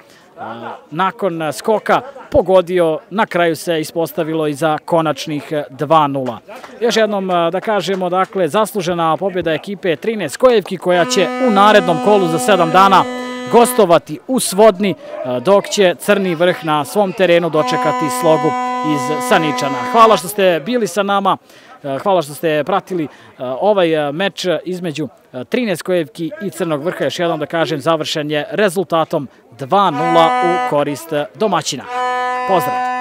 nakon skoka pogodio, na kraju se ispostavilo i za konačnih 2-0. Još jednom da kažemo, dakle, zaslužena pobjeda ekipe 13 Kojevki koja će u narednom kolu za 7 dana gostovati u Svodni, dok će Crni vrh na svom terenu dočekati Slogu iz Saničana. Hvala što ste bili sa nama, hvala što ste pratili ovaj meč između 13 Kojevki i Crnog vrha. Još jednom da kažem, završen je rezultatom 2-0 u korist domaćina. Pozdrav!